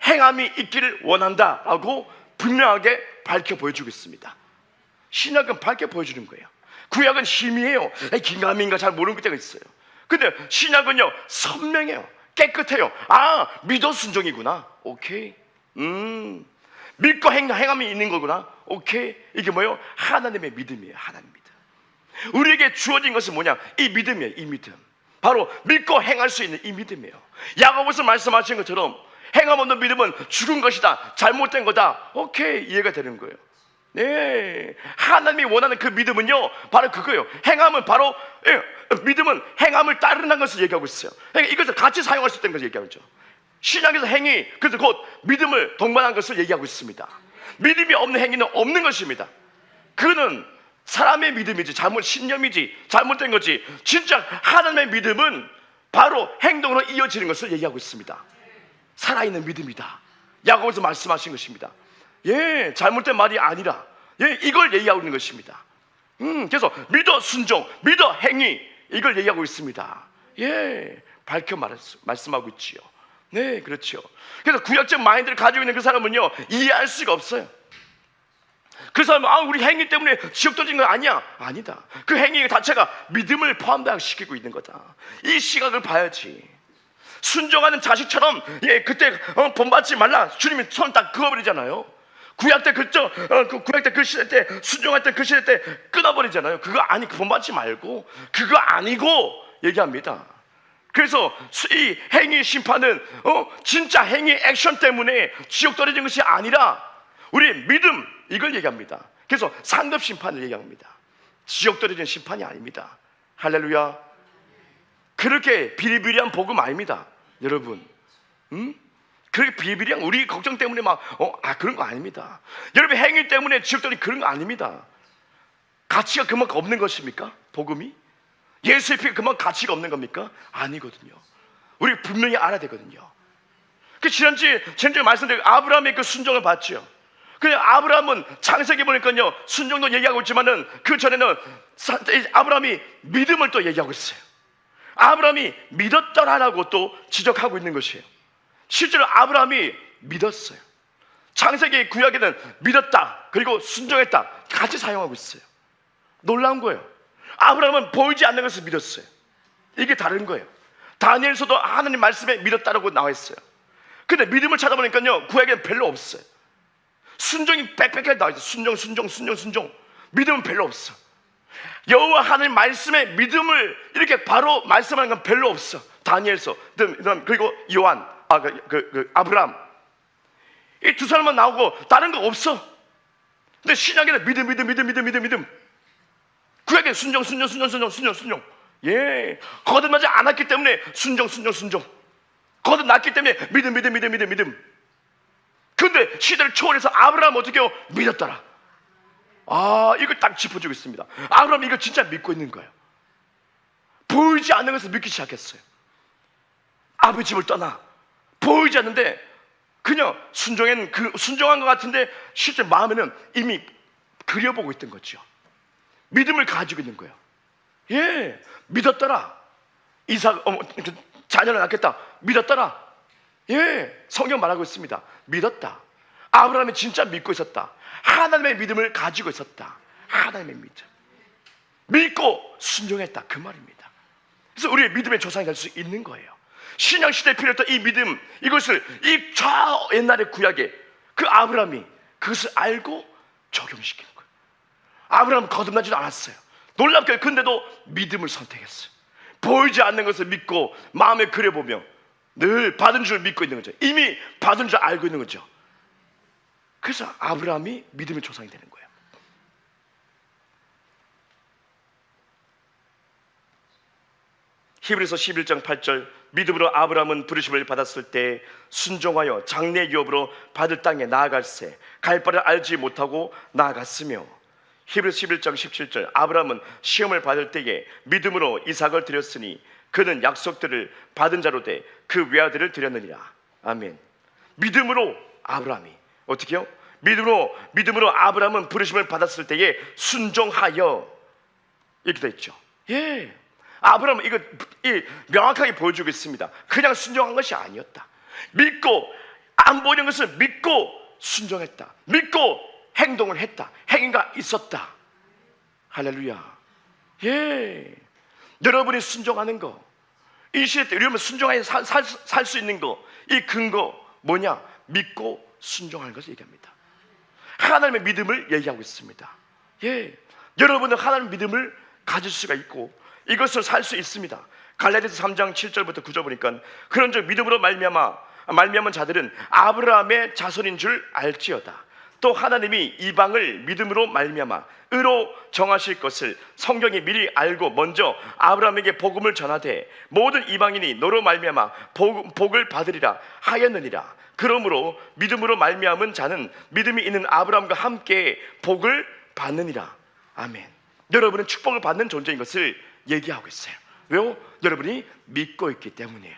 행함이 있기를 원한다 라고 분명하게 밝혀 보여주고 있습니다. 신약은 밝게 보여주는 거예요. 구약은 희미해요. 긴가민가 잘 모르는 때가 있어요. 근데 신약은요, 선명해요. 깨끗해요. 믿어 순종이구나. 오케이. 믿고 행함이 있는 거구나. 오케이. 이게 뭐예요? 하나님의 믿음이에요. 하나님 믿음. 우리에게 주어진 것은 뭐냐? 이 믿음이에요. 이 믿음. 바로 믿고 행할 수 있는 이 믿음이에요. 야고보서 말씀하신 것처럼 행함 없는 믿음은 죽은 것이다, 잘못된 거다. 오케이, 이해가 되는 거예요. 네, 하나님이 원하는 그 믿음은요, 바로 그거예요. 행함은 바로, 믿음은 행함을 따르는 것을 얘기하고 있어요. 그러니까 이것을 같이 사용할 수 있다는 것을 얘기하고 있죠. 신약에서 행위, 그래서 곧 믿음을 동반한 것을 얘기하고 있습니다. 믿음이 없는 행위는 없는 것입니다. 그는 사람의 믿음이지, 신념이지, 잘못된 거지. 진짜 하나님의 믿음은 바로 행동으로 이어지는 것을 얘기하고 있습니다. 살아있는 믿음이다. 야고보서 말씀하신 것입니다. 예, 잘못된 말이 아니라, 예, 이걸 얘기하고 있는 것입니다. 그래서 믿어 순종, 믿어 행위, 이걸 얘기하고 있습니다. 예, 밝혀 말씀하고 있지요. 네, 그렇죠. 그래서 구약적 마인드를 가지고 있는 그 사람은요, 이해할 수가 없어요. 그 사람은 우리 행위 때문에 지옥 떨어진 건 아니야. 아니다. 그 행위 자체가 믿음을 포함시키고 있는 거다. 이 시각을 봐야지. 순종하는 자식처럼, 예, 그때 본받지 말라, 주님이 손 딱 그어버리잖아요. 구약 때 구약 때 그 시대 때 순종했던 그 시대 때 끊어버리잖아요. 그거 본받지 말고, 그거 아니고 얘기합니다. 그래서 이 행위 심판은 진짜 행위 액션 때문에 지옥 떨어진 것이 아니라 우리의 믿음, 이걸 얘기합니다. 그래서 상급 심판을 얘기합니다. 지옥 떨어진 심판이 아닙니다. 할렐루야. 그렇게 비리비리한 복음 아닙니다, 여러분. 그렇게 비리비리한 우리 걱정 때문에 그런 거 아닙니다. 여러분 행위 때문에 지옥 들이 그런 거 아닙니다. 가치가 그만큼 없는 것입니까? 복음이? 예수의 피가 그만큼 가치가 없는 겁니까? 아니거든요. 우리 분명히 알아야 되거든요. 지난주에 말씀드린 아브라함의 그 순종을 봤죠. 그냥 아브라함은 창세기 보니까요, 순종도 얘기하고 있지만은 그 전에는 아브라함이 믿음을 또 얘기하고 있어요. 아브라함이 믿었더라라고 또 지적하고 있는 것이에요. 실제로 아브라함이 믿었어요. 창세기 구약에는 믿었다 그리고 순종했다 같이 사용하고 있어요. 놀라운 거예요. 아브라함은 보이지 않는 것을 믿었어요. 이게 다른 거예요. 다니엘서도 하나님 말씀에 믿었다라고 나와 있어요. 근데 믿음을 찾아보니까요, 구약에는 별로 없어요. 순종이 빽빽하게 나와 있어요. 순종. 믿음은 별로 없어. 여호와 하나님 말씀에 믿음을 이렇게 바로 말씀하는 건 별로 없어. 다니엘서 그리고 요한, 아브라함, 이 두 사람만 나오고 다른 거 없어. 근데 신약에는 믿음. 구약에는 순종. 예, 거듭나지 않았기 때문에 순종. 거듭났기 때문에 믿음. 근데 시대를 초월해서 아브라함 어떻게 해요? 믿었더라. 이걸 딱 짚어주고 있습니다. 아브라함이 이걸 진짜 믿고 있는 거예요. 보이지 않는 것을 믿기 시작했어요. 아버지 집을 떠나 보이지 않는데 그냥 순종한 것 같은데 실제 마음에는 이미 그려보고 있던 거죠. 믿음을 가지고 있는 거예요. 예, 믿었더라. 이삭 자녀를 낳겠다. 믿었더라. 예, 성경 말하고 있습니다. 믿었다. 아브라함이 진짜 믿고 있었다. 하나님의 믿음을 가지고 있었다. 하나님의 믿음. 믿고 순종했다. 그 말입니다. 그래서 우리의 믿음의 조상이 될 수 있는 거예요. 신약시대에 필요했던 이 믿음, 이것을 이 저 옛날의 구약에 그 아브라함이 그것을 알고 적용시키는 거예요. 아브라함은 거듭나지도 않았어요. 놀랍게 근데도 믿음을 선택했어요. 보이지 않는 것을 믿고 마음에 그려보며 늘 받은 줄 믿고 있는 거죠. 이미 받은 줄 알고 있는 거죠. 그래서 아브라함이 믿음의 조상이 되는 거예요. 히브리서 11장 8절, 믿음으로 아브라함은 부르심을 받았을 때 순종하여 장래 유업으로 받을 땅에 나아갈새 갈 바를 알지 못하고 나아갔으며, 히브리서 11장 17절, 아브라함은 시험을 받을 때에 믿음으로 이삭을 드렸으니 그는 약속들을 받은 자로 돼 그 외아들을 드렸느니라. 아멘. 믿음으로 아브라함이 어떻게 해요? 믿음으로 아브라함은 부르심을 받았을 때에 순종하여, 이렇게 되어 있죠. 예, 아브라함은 이거 명확하게 보여주고 있습니다. 그냥 순종한 것이 아니었다. 믿고 안 보이는 것을 믿고 순종했다. 믿고 행동을 했다. 행위가 있었다. 할렐루야. 예, 여러분이 순종하는 거, 이 시대 때 우리는 순종하여 살 수 있는 거, 이 근거 뭐냐? 믿고 순종하는 것을 얘기합니다. 하나님의 믿음을 얘기하고 있습니다. 예, 여러분은 하나님의 믿음을 가질 수가 있고 이것을 살 수 있습니다. 갈라디아서 3장 7절부터 9절 보니까 그런즉 믿음으로 말미암은 자들은 아브라함의 자손인 줄 알지어다. 또 하나님이 이방을 믿음으로 말미암아 의로 정하실 것을 성경이 미리 알고 먼저 아브라함에게 복음을 전하되 모든 이방인이 너로 말미암아 복을 받으리라 하였느니라. 그러므로 믿음으로 말미암은 자는 믿음이 있는 아브라함과 함께 복을 받느니라. 아멘. 여러분은 축복을 받는 존재인 것을 얘기하고 있어요. 왜요? 여러분이 믿고 있기 때문이에요.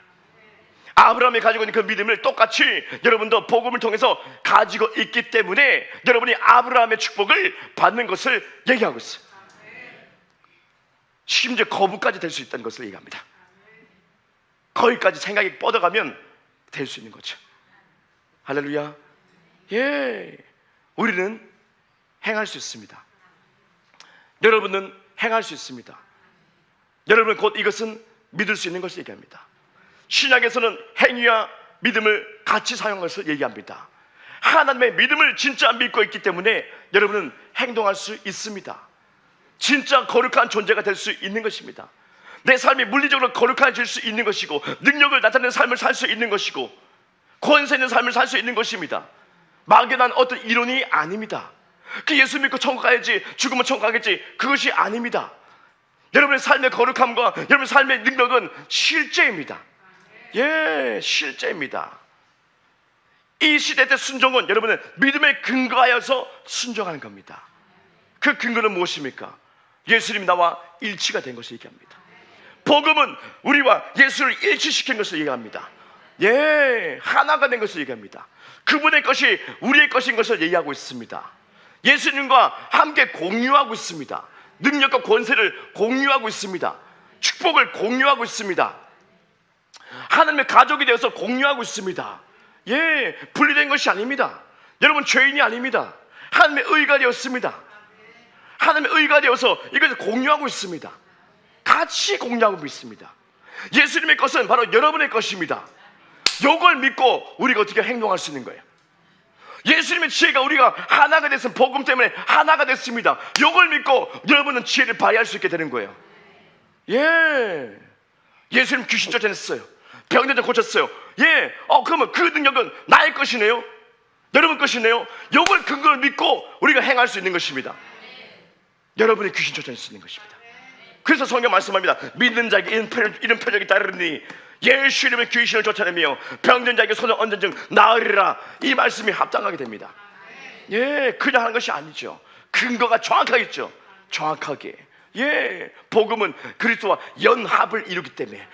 아브라함이 가지고 있는 그 믿음을 똑같이 여러분도 복음을 통해서 가지고 있기 때문에 여러분이 아브라함의 축복을 받는 것을 얘기하고 있어요. 심지어 거부까지 될 수 있다는 것을 얘기합니다. 거기까지 생각이 뻗어가면 될 수 있는 거죠. 할렐루야. 예, 우리는 행할 수 있습니다. 여러분은 행할 수 있습니다. 여러분 곧 이것은 믿을 수 있는 것을 얘기합니다. 신약에서는 행위와 믿음을 같이 사용한 것을 얘기합니다. 하나님의 믿음을 진짜 믿고 있기 때문에 여러분은 행동할 수 있습니다. 진짜 거룩한 존재가 될 수 있는 것입니다. 내 삶이 물리적으로 거룩해질 수 있는 것이고 능력을 나타내는 삶을 살 수 있는 것이고 권세 있는 삶을 살 수 있는 것입니다. 막연한 어떤 이론이 아닙니다. 그 예수 믿고 천국 가야지, 죽으면 천국 가겠지, 그것이 아닙니다. 여러분의 삶의 거룩함과 여러분의 삶의 능력은 실제입니다. 예, 실제입니다. 이 시대 때 순종은 여러분의 믿음에 근거하여서 순종하는 겁니다. 그 근거는 무엇입니까? 예수님이 나와 일치가 된 것을 얘기합니다. 복음은 우리와 예수를 일치시킨 것을 얘기합니다. 예, 하나가 된 것을 얘기합니다. 그분의 것이 우리의 것인 것을 얘기하고 있습니다. 예수님과 함께 공유하고 있습니다. 능력과 권세를 공유하고 있습니다. 축복을 공유하고 있습니다. 하나님의 가족이 되어서 공유하고 있습니다. 예, 분리된 것이 아닙니다. 여러분 죄인이 아닙니다. 하나님의 의가 되었습니다. 하나님의 의가 되어서 이것을 공유하고 있습니다. 같이 공유하고 있습니다. 예수님의 것은 바로 여러분의 것입니다. 이걸 믿고 우리가 어떻게 행동할 수 있는 거예요? 예수님의 지혜가 우리가 하나가 됐으면 복음 때문에 하나가 됐습니다. 이걸 믿고 여러분은 지혜를 발휘할 수 있게 되는 거예요. 예, 예수님 귀신 쫓아냈어요. 병든 자 고쳤어요. 예, 그러면 그 능력은 나의 것이네요. 여러분 것이네요. 이걸 근거를 믿고 우리가 행할 수 있는 것입니다. 여러분이 귀신 쫓아낼 수 있는 것입니다. 그래서 성경 말씀합니다. 믿는 자에게 이런 표적이 따르니 예수 이름의 귀신을 쫓아내며 병든 자에게 손을 얹은 즉 나으리라. 이 말씀이 합당하게 됩니다. 예, 그냥 하는 것이 아니죠. 근거가 정확하게 있죠. 정확하게. 예, 복음은 그리스도와 연합을 이루기 때문에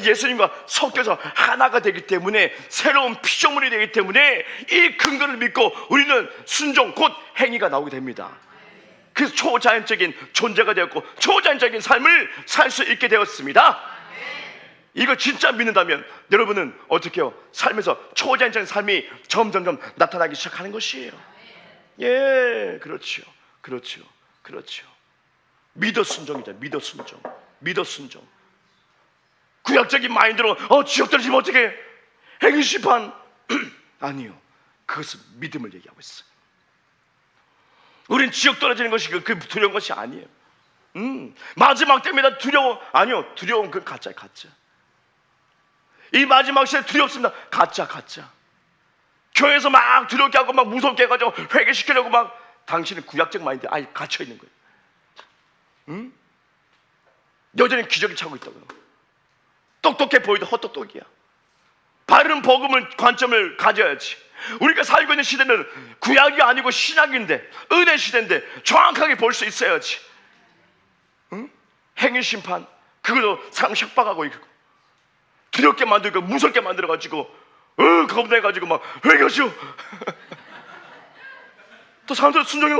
예수님과 섞여서 하나가 되기 때문에 새로운 피조물이 되기 때문에 이 근거를 믿고 우리는 순종 곧 행위가 나오게 됩니다. 그래서 초자연적인 존재가 되었고 초자연적인 삶을 살 수 있게 되었습니다. 이거 진짜 믿는다면 여러분은 어떻게 해요? 삶에서 초자연적인 삶이 점점점 나타나기 시작하는 것이에요. 예, 그렇죠. 그렇죠. 그렇죠. 믿어 순종이죠. 믿어 순종. 믿어 순종. 구약적인 마인드로 지옥 떨어지면 어떻게 해? 행위 심판. 아니요. 그것은 믿음을 얘기하고 있어요. 우린 지옥 떨어지는 것이 그 두려운 것이 아니에요. 마지막 때입니다. 두려워. 아니요. 두려운 그 가짜예요. 가짜. 이 마지막 시대에 두렵습니다. 가짜. 교회에서 막 두렵게 하고 막 무섭게 해가지고 회개시키려고 막 당신은 구약적 마인드에 아예 갇혀있는 거예요. 여전히 기적을 차고 있다고요. 똑똑해 보이도 헛똑똑이야. 바른 복음을 관점을 가져야지. 우리가 살고 있는 시대는 구약이 아니고 신약인데 은혜 시대인데 정확하게 볼 수 있어야지. 행위 심판 그걸로 사람 협박하고 있고 두렵게 만들고 무섭게 만들어가지고 겁내가지고 막 회개하시오. 또 사람들 순종해.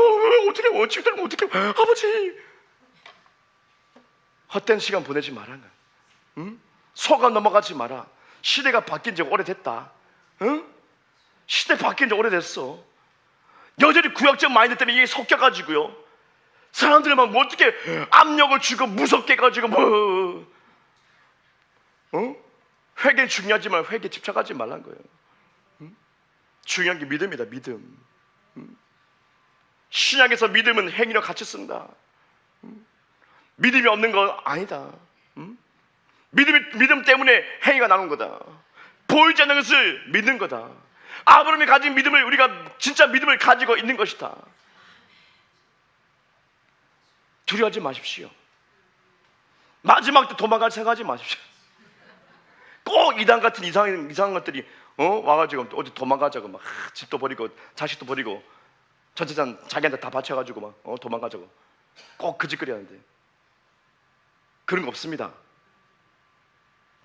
어떻게 집들면 어떻게 아버지 헛된 시간 보내지 마라. 속아 넘어가지 마라. 시대가 바뀐 지 오래됐다. 시대 바뀐 지 오래됐어. 여전히 구약적 마인드 때문에 이게 섞여가지고요 사람들이 막 어떻게 압력을 주고 무섭게 해가지고 회개는 중요하지만 회개에 집착하지 말란 거예요. 중요한 게 믿음이다. 믿음. 신약에서 믿음은 행위로 같이 쓴다. 믿음이 없는 건 아니다. 믿음 때문에 행위가 나온 거다. 보이지 않는 것을 믿는 거다. 아브라함이 가진 믿음을 우리가 진짜 믿음을 가지고 있는 것이다. 두려워하지 마십시오. 마지막 때 도망갈 생각하지 마십시오. 꼭 이단 같은 이상한 것들이 와가지고 어디 도망가자고 막 집도 버리고 자식도 버리고 전재산 자기한테 다 바쳐가지고 막 도망가자고 꼭 그 짓거리 하는데 그런 거 없습니다.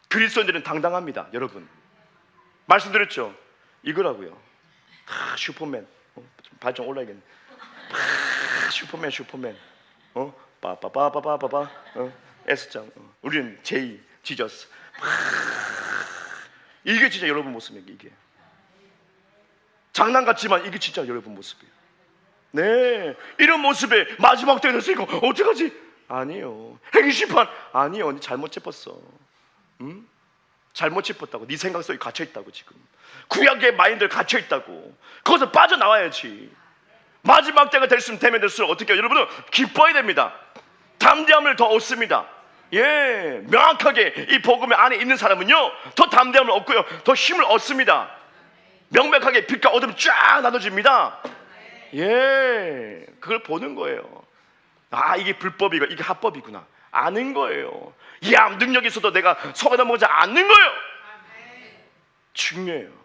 그리스도인들은 당당합니다. 여러분 말씀드렸죠. 이거라고요. 슈퍼맨. 발 좀 올라야겠네. 슈퍼맨. 빠빠빠빠빠빠. S장. 우리는 J, 지저스. 이게 진짜 여러분 모습이에요. 이게 장난 같지만 이게 진짜 여러분 모습이에요. 네, 이런 모습에 마지막 때는 쓰고 어떡하지? 아니요. 행위 심판 아니요. 언니 잘못 짚었어. 잘못 짚었다고. 네 생각 속에 갇혀 있다고. 지금 구약의 마인드에 갇혀 있다고. 거기서 빠져나와야지. 마지막 때가 되면 될수록 어떻게 해요? 여러분은 기뻐야 됩니다. 담대함을 더 얻습니다. 예, 명확하게 이 복음의 안에 있는 사람은요 더 담대함을 얻고요 더 힘을 얻습니다. 명백하게 빛과 어둠 쫙 나눠집니다. 예, 그걸 보는 거예요. 아, 이게 불법이고 이게 합법이구나. 아는 거예요. 능력이 있어도 내가 속아 넘어가지 않는 거예요. 중요해요.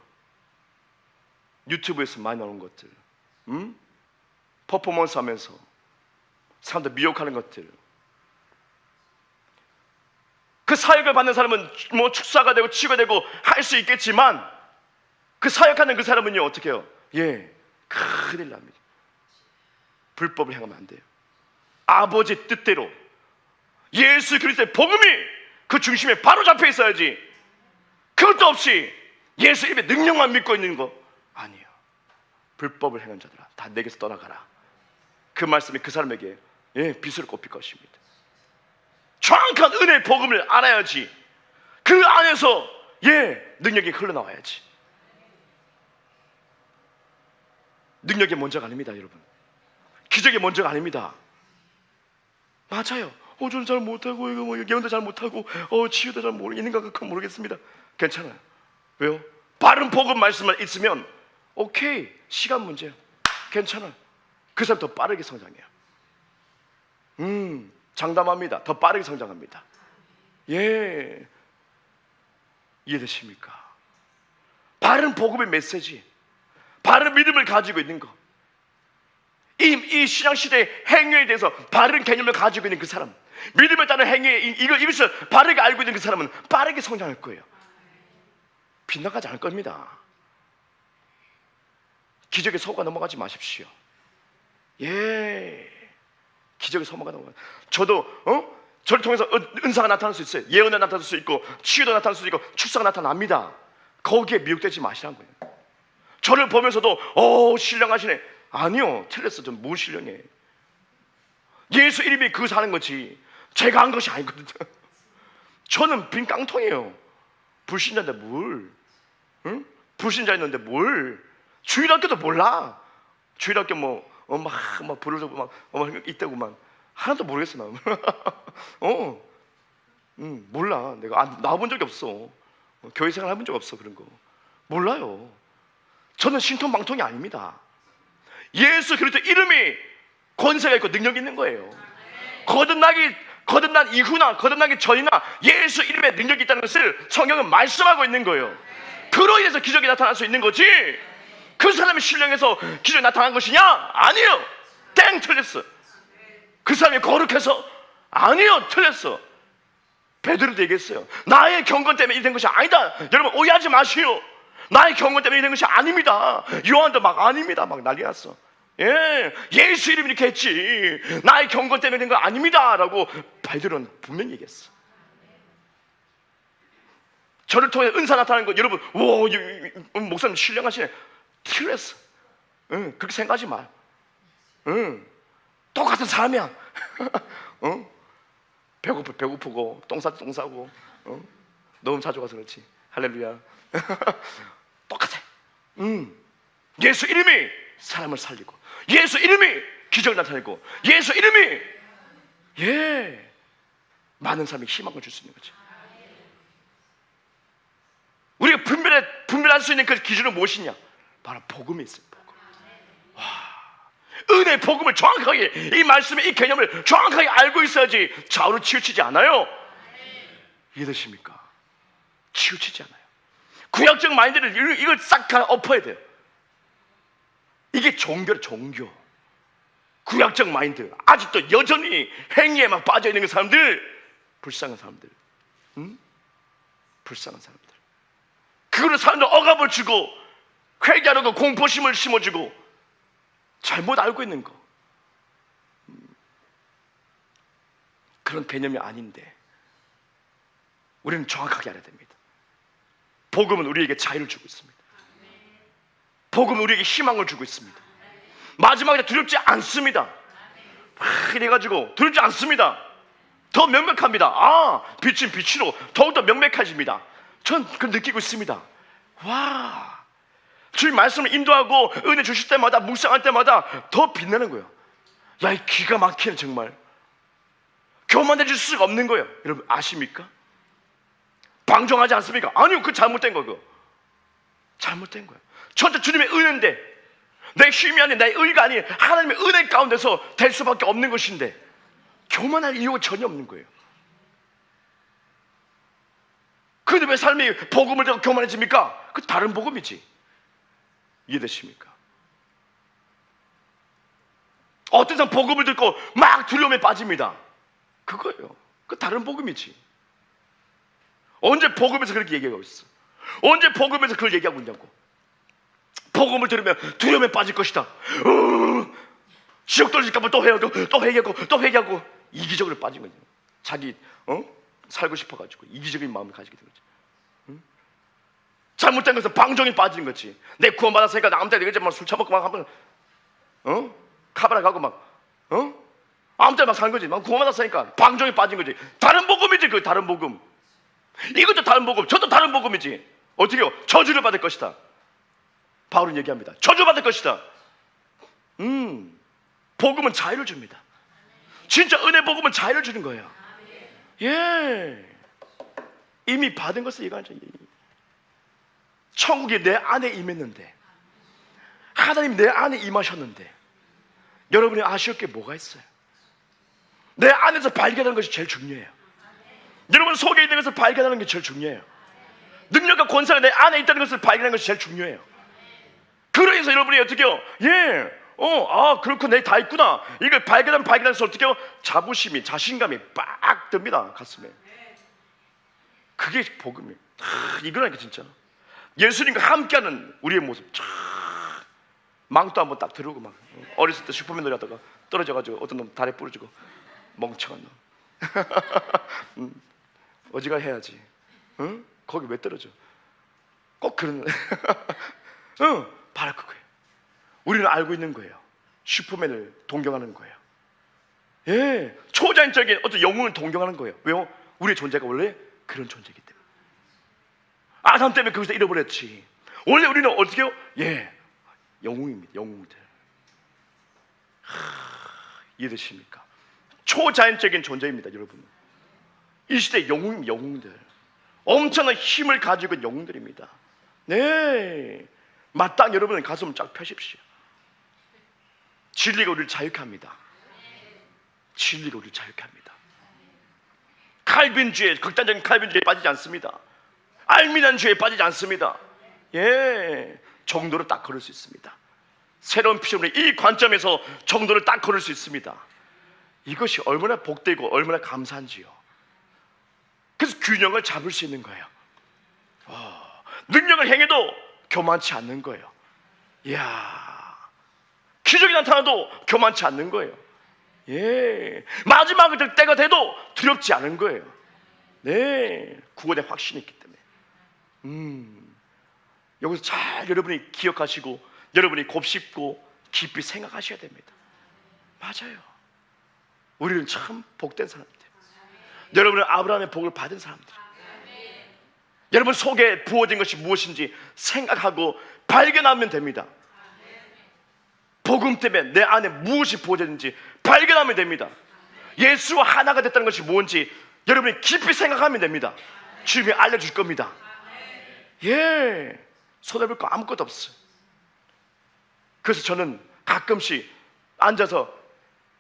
유튜브에서 많이 나오는 것들, 퍼포먼스 하면서 사람들 미혹하는 것들. 그 사역을 받는 사람은 뭐 축사가 되고 치유가 되고 할 수 있겠지만, 그 사역하는 그 사람은요, 어떻게 해요? 큰일 납니다. 불법을 행하면 안 돼요. 아버지 뜻대로 예수 그리스도의 복음이 그 중심에 바로 잡혀 있어야지. 그것도 없이 예수 이름의 능력만 믿고 있는 거 아니에요. 불법을 행한 자들아, 다 내게서 떠나가라. 그 말씀이 그 사람에게 빛으로 꼽힐 것입니다. 정확한 은혜의 복음을 알아야지. 그 안에서 능력이 흘러나와야지. 능력이 먼저가 아닙니다, 여러분. 기적이 먼저가 아닙니다. 맞아요. 저는 잘 못하고, 이거 뭐 예언도 잘 못하고, 치유도 잘 모르겠는가, 그건 모르겠습니다. 괜찮아요. 왜요? 바른 복음 말씀만 있으면 오케이, 시간 문제야. 괜찮아요. 그 사람 더 빠르게 성장해요. 장담합니다. 더 빠르게 성장합니다. 이해되십니까? 바른 복음의 메시지, 바른 믿음을 가지고 있는 거, 이 신약시대의 행위에 대해서 바른 개념을 가지고 있는 그 사람, 믿음에 따른 행위에 이것을 바르게 알고 있는 그 사람은 빠르게 성장할 거예요. 빗나가지 않을 겁니다. 기적에 속아 넘어가지 마십시오. 기적에 속아 넘어가. 저도 저를 통해서 은사가 나타날 수 있어요. 예언이 나타날 수 있고, 치유도 나타날 수 있고, 축사가 나타납니다. 거기에 미혹되지 마시라는 거예요. 저를 보면서도 신령하시네. 아니요, 틀렸어. 전 뭘 신령해. 예수 이름이 그것을 하는 거지 제가 한 것이 아니거든요. 저는 빈 깡통이에요. 불신자인데 뭘? 불신자였는데 뭘? 주일학교도 몰라. 주일학교 막 부르고 막 있다고만 하나도 모르겠어 나. 몰라. 내가 나와본 적이 없어. 교회 생활 해본 적 없어. 그런 거 몰라요. 저는 신통방통이 아닙니다. 예수 그리스도 이름이 권세가 있고 능력이 있는 거예요. 거듭난 이후나 거듭나기 전이나 예수 이름에 능력이 있다는 것을 성경은 말씀하고 있는 거예요. 그로 인해서 기적이 나타날 수 있는 거지, 그 사람이 신령해서 기적이 나타난 것이냐? 아니에요. 땡, 틀렸어. 그 사람이 거룩해서? 아니요, 틀렸어. 베드로도 얘기했어요. 나의 경건 때문에 이된 것이 아니다. 여러분 오해하지 마시오. 나의 경건 때문에 이된 것이 아닙니다. 요한도 막 아닙니다 막 난리 났어. 예수 이름이 이렇게 했지 나의 경건 때문에 된 거 아닙니다 라고 베드로는 분명히 얘기했어. 저를 통해 은사 나타나는 거 여러분, 목사님 신령하시네. 틀렸어. 그렇게 생각하지 마. 똑같은 사람이야. 배고프고 똥 싸고 너무 자주 가서 그렇지. 할렐루야. 똑같아. 예수 이름이 사람을 살리고, 예수 이름이 기적을 나타내고, 예수 이름이 많은 사람에게 희망을 줄 수 있는 거지. 우리가 분별할 수 있는 그 기준은 무엇이냐? 바로 복음이 있어요. 복음. 은혜의 복음을 정확하게, 이 말씀의 이 개념을 정확하게 알고 있어야지 좌우로 치우치지 않아요. 이해되십니까? 치우치지 않아요. 구약적 마인드를 이걸 싹 엎어야 돼요. 이게 종교래, 종교. 구약적 마인드. 아직도 여전히 행위에만 빠져있는 그 사람들, 불쌍한 사람들. 불쌍한 사람들. 그거를 사람들 억압을 주고 회개하려고 공포심을 심어주고 잘못 알고 있는 거. 그런 개념이 아닌데 우리는 정확하게 알아야 됩니다. 복음은 우리에게 자유를 주고 있습니다. 복음은 우리에게 희망을 주고 있습니다. 마지막에 두렵지 않습니다. 이래가지고 두렵지 않습니다. 더 명백합니다. 빛은 빛으로 더욱더 명백해집니다. 전 그걸 느끼고 있습니다. 와, 주님 말씀을 인도하고 은혜 주실 때마다, 묵상할 때마다 더 빛나는 거예요. 야, 이 기가 막히네 정말. 교만해질 수가 없는 거예요. 여러분 아십니까? 방종하지 않습니까? 아니요, 그거 잘못된 거고. 잘못된 거예요. 전체 주님의 은혜인데, 내 힘이 아닌 내 의가 아닌 하나님의 은혜 가운데서 될 수밖에 없는 것인데 교만할 이유가 전혀 없는 거예요. 근데 왜 삶이 복음을 듣고 교만해집니까? 그 다른 복음이지. 이해되십니까? 어떤 사람 복음을 듣고 막 두려움에 빠집니다. 그거예요. 그 다른 복음이지. 언제 복음에서 그렇게 얘기하고 있어? 언제 복음에서 그걸 얘기하고 있냐고. 복음을 들으면 두려움에 빠질 것이다. 지옥 떨어질까 봐 또 회개하고 이기적으로 빠진 거죠. 자기 살고 싶어가지고 이기적인 마음을 가지게 된 거죠. 잘못된 것은 방종에 빠지는 거지. 내 구원받았으니까 아무 때나 되겠지. 술 처먹고 막 한번 카바라 가고 막 아무 때나 막 사는 거지. 막 구원받았으니까 방종에 빠진 거지. 다른 복음이지. 그 다른 복음. 이것도 다른 복음, 저도 다른 복음이지. 어떻게요? 저주를 받을 것이다. 바울은 얘기합니다. 저주받을 것이다. 복음은 자유를 줍니다. 진짜 은혜 복음은 자유를 주는 거예요. 예, 이미 받은 것을 얘기하죠. 천국이 내 안에 임했는데, 하나님 내 안에 임하셨는데, 여러분이 아쉬울 게 뭐가 있어요? 내 안에서 발견하는 것이 제일 중요해요. 여러분 속에 있는 것을 발견하는 게 제일 중요해요. 능력과 권세가 내 안에 있다는 것을 발견하는 것이 제일 중요해요. 그래서 여러분이 어떻게 해요? 그렇고 내 다 있구나. 이걸 발견하면서 어떻게 해요? 자부심이, 자신감이 빡 듭니다. 가슴에. 그게 복음이에요. 이거라니까 진짜. 예수님과 함께하는 우리의 모습. 망토 한번 딱 들고 막 어렸을 때 슈퍼맨 놀이 하다가 떨어져가지고 어떤 놈 다리에 부러지고 멍청한 놈. 어지가 해야지. 거기 왜 떨어져? 꼭 그런 바로 그거예요. 우리는 알고 있는 거예요. 슈퍼맨을 동경하는 거예요. 예, 초자연적인 어떤 영웅을 동경하는 거예요. 왜요? 우리의 존재가 원래 그런 존재이기 때문에. 아담 때문에 거기서 잃어버렸지. 원래 우리는 어떻게 해요? 예, 영웅입니다. 영웅들. 이해되십니까? 초자연적인 존재입니다, 여러분. 이 시대 영웅들. 엄청난 힘을 가지고 있는 영웅들입니다. 네, 마땅히 여러분은 가슴을 쫙 펴십시오. 진리가 우리를 자유케 합니다. 진리가 우리를 자유케 합니다. 칼빈주의, 극단적인 칼빈주의에 빠지지 않습니다. 알미난주의에 빠지지 않습니다. 예, 정도로 딱 걸을 수 있습니다. 새로운 피조물의 이 관점에서 정도를 딱 걸을 수 있습니다. 이것이 얼마나 복되고 얼마나 감사한지요. 그래서 균형을 잡을 수 있는 거예요. 능력을 행해도 교만치 않는 거예요. 이야, 기적이 나타나도 교만치 않는 거예요. 예, 마지막 때가 돼도 두렵지 않은 거예요. 네, 구원의 확신이 있기 때문에. 여기서 잘 여러분이 기억하시고 여러분이 곱씹고 깊이 생각하셔야 됩니다. 맞아요. 우리는 참 복된 사람들. 여러분은 아브라함의 복을 받은 사람들. 여러분 속에 부어진 것이 무엇인지 생각하고 발견하면 됩니다. 복음 때문에 내 안에 무엇이 부어졌는지 발견하면 됩니다. 예수와 하나가 됐다는 것이 뭔지 여러분이 깊이 생각하면 됩니다. 주님이 알려줄 겁니다. 예, 손해볼 거 아무것도 없어요. 그래서 저는 가끔씩 앉아서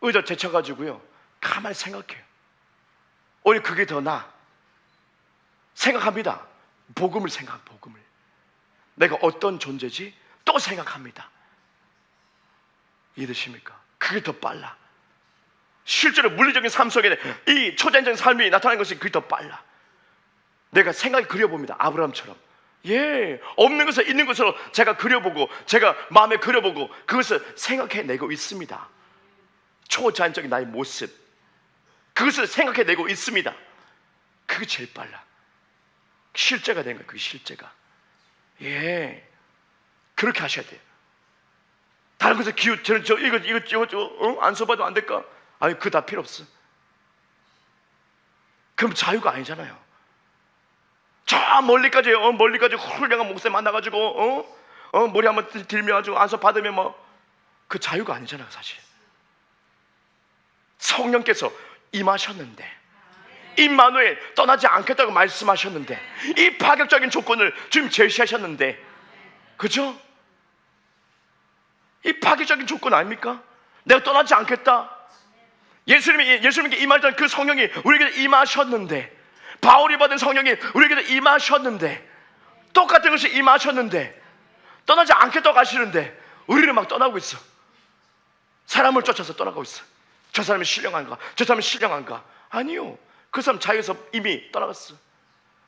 의자 제쳐가지고요 가만히 생각해요. 오히려 그게 더 나아. 생각합니다. 복음을 내가 어떤 존재지? 또 생각합니다. 이해되십니까? 그게 더 빨라. 실제로 물리적인 삶 속에 이 초자연적인 삶이 나타나는 것이 그게 더 빨라. 내가 생각이 그려봅니다. 아브라함처럼. 예, 없는 것을 있는 것으로 제가 그려보고 제가 마음에 그려보고 그것을 생각해내고 있습니다. 초자연적인 나의 모습, 그것을 생각해내고 있습니다. 그게 제일 빨라. 실제가 된 거예요. 그게 실제가. 예, 그렇게 하셔야 돼요. 다른 것을 이거 안 써봐도 안 될까? 아니, 그거 다 필요 없어. 그럼 자유가 아니잖아요. 저 멀리까지 훌륭한 목사님 만나가지고 머리 한번 들며 가지고 안수 받으면 뭐 그 자유가 아니잖아요, 사실. 성령께서 임하셨는데, 임마누엘 떠나지 않겠다고 말씀하셨는데, 이 파격적인 조건을 지금 제시하셨는데, 그죠? 이 파격적인 조건 아닙니까? 내가 떠나지 않겠다. 예수님께 임하셨던 그 성령이 우리에게 임하셨는데, 바울이 받은 성령이 우리에게도 임하셨는데, 똑같은 것이 임하셨는데 떠나지 않겠다고 가시는데 우리는 막 떠나고 있어. 사람을 쫓아서 떠나고 있어. 저 사람이 신령한가? 저 사람이 신령한가? 아니요, 그 사람 자유에서 이미 떠나갔어.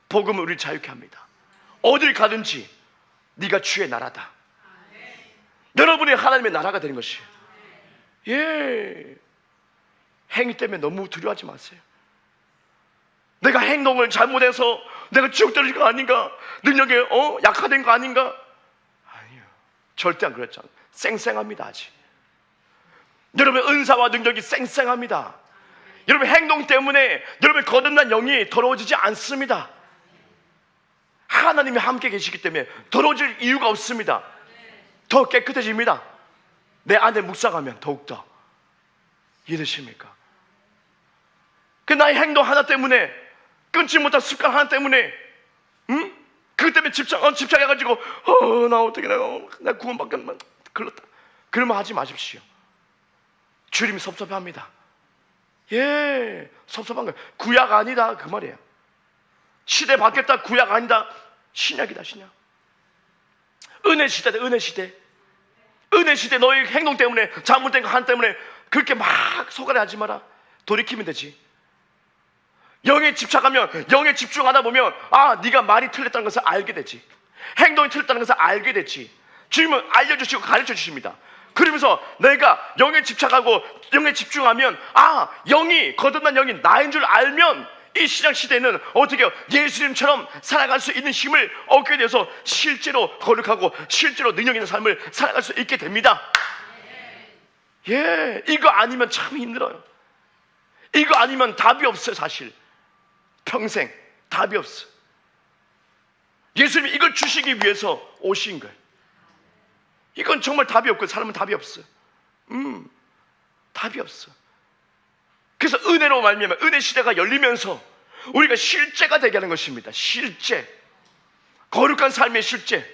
복음은 우리를 자유케 합니다. 어딜 가든지 네가 주의 나라다. 여러분이 하나님의 나라가 되는 것이에요. 예, 행위 때문에 너무 두려워하지 마세요. 내가 행동을 잘못해서 내가 지옥 떨어질 거 아닌가? 능력이 약화된 거 아닌가? 아니요, 절대 안 그랬잖아요. 쌩쌩합니다. 아직 여러분의 은사와 능력이 쌩쌩합니다. 여러분의 행동 때문에 여러분의 거듭난 영이 더러워지지 않습니다. 하나님이 함께 계시기 때문에 더러워질 이유가 없습니다. 더 깨끗해집니다. 내 안에 묵상하면 더욱더. 이해되십니까? 그 나의 행동 하나 때문에, 끊지 못한 습관 하나 때문에, 그것 때문에 집착해가지고 나 어떻게 내가 구원받게 글렀다, 그러면 하지 마십시오. 주님이 섭섭합니다. 예, 섭섭한 거예요. 구약 아니다 그 말이에요. 시대 바뀌었다, 구약 아니다, 신약이다, 신약. 은혜 시대다, 은혜 시대. 은혜 시대. 너의 행동 때문에, 잘못된 거 하나 때문에 그렇게 막 속아내 하지 마라. 돌이키면 되지. 영에 집착하면, 영에 집중하다 보면 네가 말이 틀렸다는 것을 알게 되지. 행동이 틀렸다는 것을 알게 되지. 주님은 알려주시고 가르쳐 주십니다. 그러면서 내가 영에 집착하고 영에 집중하면, 영이, 거듭난 영이 나인 줄 알면 이 신약 시대는 어떻게 해요? 예수님처럼 살아갈 수 있는 힘을 얻게 돼서 실제로 거룩하고 실제로 능력 있는 삶을 살아갈 수 있게 됩니다. 예, 이거 아니면 참 힘들어요. 이거 아니면 답이 없어요. 사실 평생 답이 없어. 예수님이 이걸 주시기 위해서 오신 거예요. 이건 정말 답이 없고, 사람은 답이 없어. 답이 없어. 그래서 은혜로 말미암아 은혜 시대가 열리면서 우리가 실제가 되게 하는 것입니다. 실제, 거룩한 삶의 실제,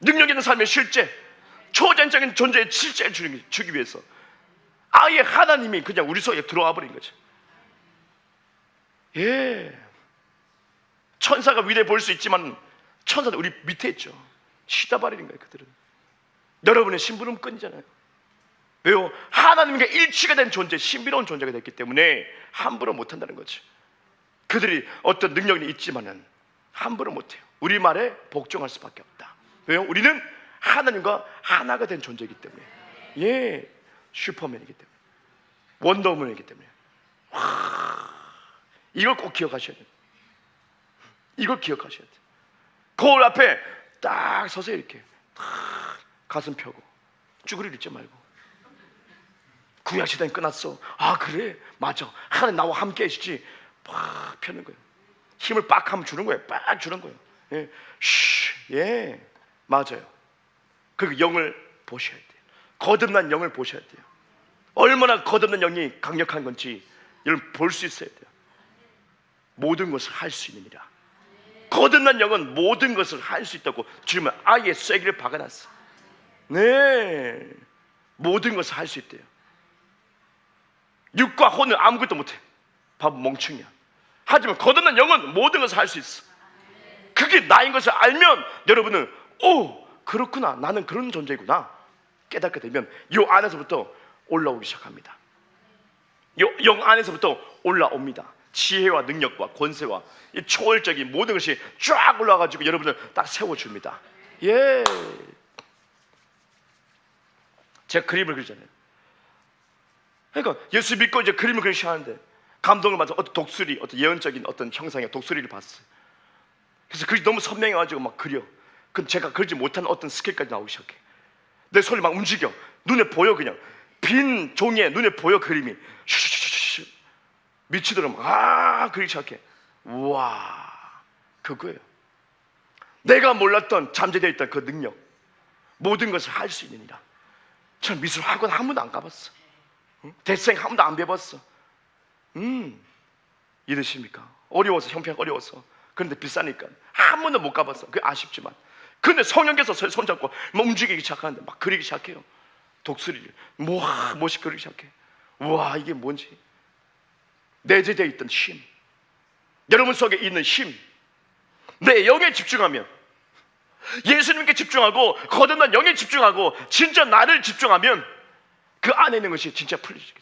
능력 있는 삶의 실제, 초전적인 존재의 실제를 주기 위해서 아예 하나님이 그냥 우리 속에 들어와 버린 거죠. 예, 천사가 위대해 보일 수 있지만 천사는 우리 밑에 있죠. 쉬다 버리는 거예요. 그들은 여러분의 심부름꾼이잖아요. 왜요? 하나님과 일치가 된 존재, 신비로운 존재가 됐기 때문에 함부로 못한다는 거죠. 그들이 어떤 능력이 있지만은 함부로 못해요. 우리 말에 복종할 수밖에 없다. 왜요? 우리는 하나님과 하나가 된 존재이기 때문에. 예, 슈퍼맨이기 때문에, 원더우먼이기 때문에. 이걸 꼭 기억하셔야 돼요. 이걸 기억하셔야 돼요. 거울 앞에 딱 서서 이렇게 가슴 펴고 쭈그리를 잊지 말고, 구약 시대는 끝났어. 그래, 맞아, 하나님 나와 함께 하시지. 팍 펴는 거예요. 힘을 빡 하면 주는 거예요. 빡 주는 거예요. 예, 예, 맞아요. 그 영을 보셔야 돼요. 거듭난 영을 보셔야 돼요. 얼마나 거듭난 영이 강력한 건지 여러분 볼 수 있어야 돼요. 모든 것을 할 수 있느니라. 거듭난 영은 모든 것을 할 수 있다고 주님은 아예 쐐기를 박아놨어. 네, 모든 것을 할 수 있대요. 육과 혼은 아무것도 못해. 바보 멍충이야. 하지만 거듭난 영은 모든 것을 할 수 있어. 그게 나인 것을 알면 여러분은 그렇구나, 나는 그런 존재구나 깨닫게 되면 이 안에서부터 올라오기 시작합니다. 영 안에서부터 올라옵니다. 지혜와 능력과 권세와 이 초월적인 모든 것이 쫙 올라와가지고 여러분을 딱 세워줍니다. 예, 제가 그림을 그리잖아요. 그러니까 예수 믿고 이제 그림을 그리기 시작하는데 감동을 받아서 어떤 독수리, 어떤 예언적인 어떤 형상의 독수리를 봤어요. 그래서 그게 너무 선명해가지고 막 그려. 그럼 제가 그리지 못한 어떤 스킬까지 나오기 시작해. 내 손이 막 움직여. 눈에 보여. 그냥 빈 종이에 눈에 보여. 그림이 슈슈슈슈 미치도록 그리기 시작해. 우와, 그거예요. 내가 몰랐던 잠재되어 있던 그 능력, 모든 것을 할 수 있느니라. 저는 미술 학원 한 번도 안 가봤어. 대생 한 번도 안 배웠어. 이해되십니까? 어려워서, 형편이 어려워서. 그런데 비싸니까 한 번도 못 가봤어. 그게 아쉽지만. 근데 성령께서 손잡고 움직이기 시작하는데 막 그리기 시작해요. 독수리를 멋있게 그리기 시작해. 우와, 이게 뭔지. 내재되어 있던 힘, 여러분 속에 있는 힘, 내 영에 집중하면, 예수님께 집중하고 거듭난 영에 집중하고 진짜 나를 집중하면 그 안에 있는 것이 진짜 풀리죠.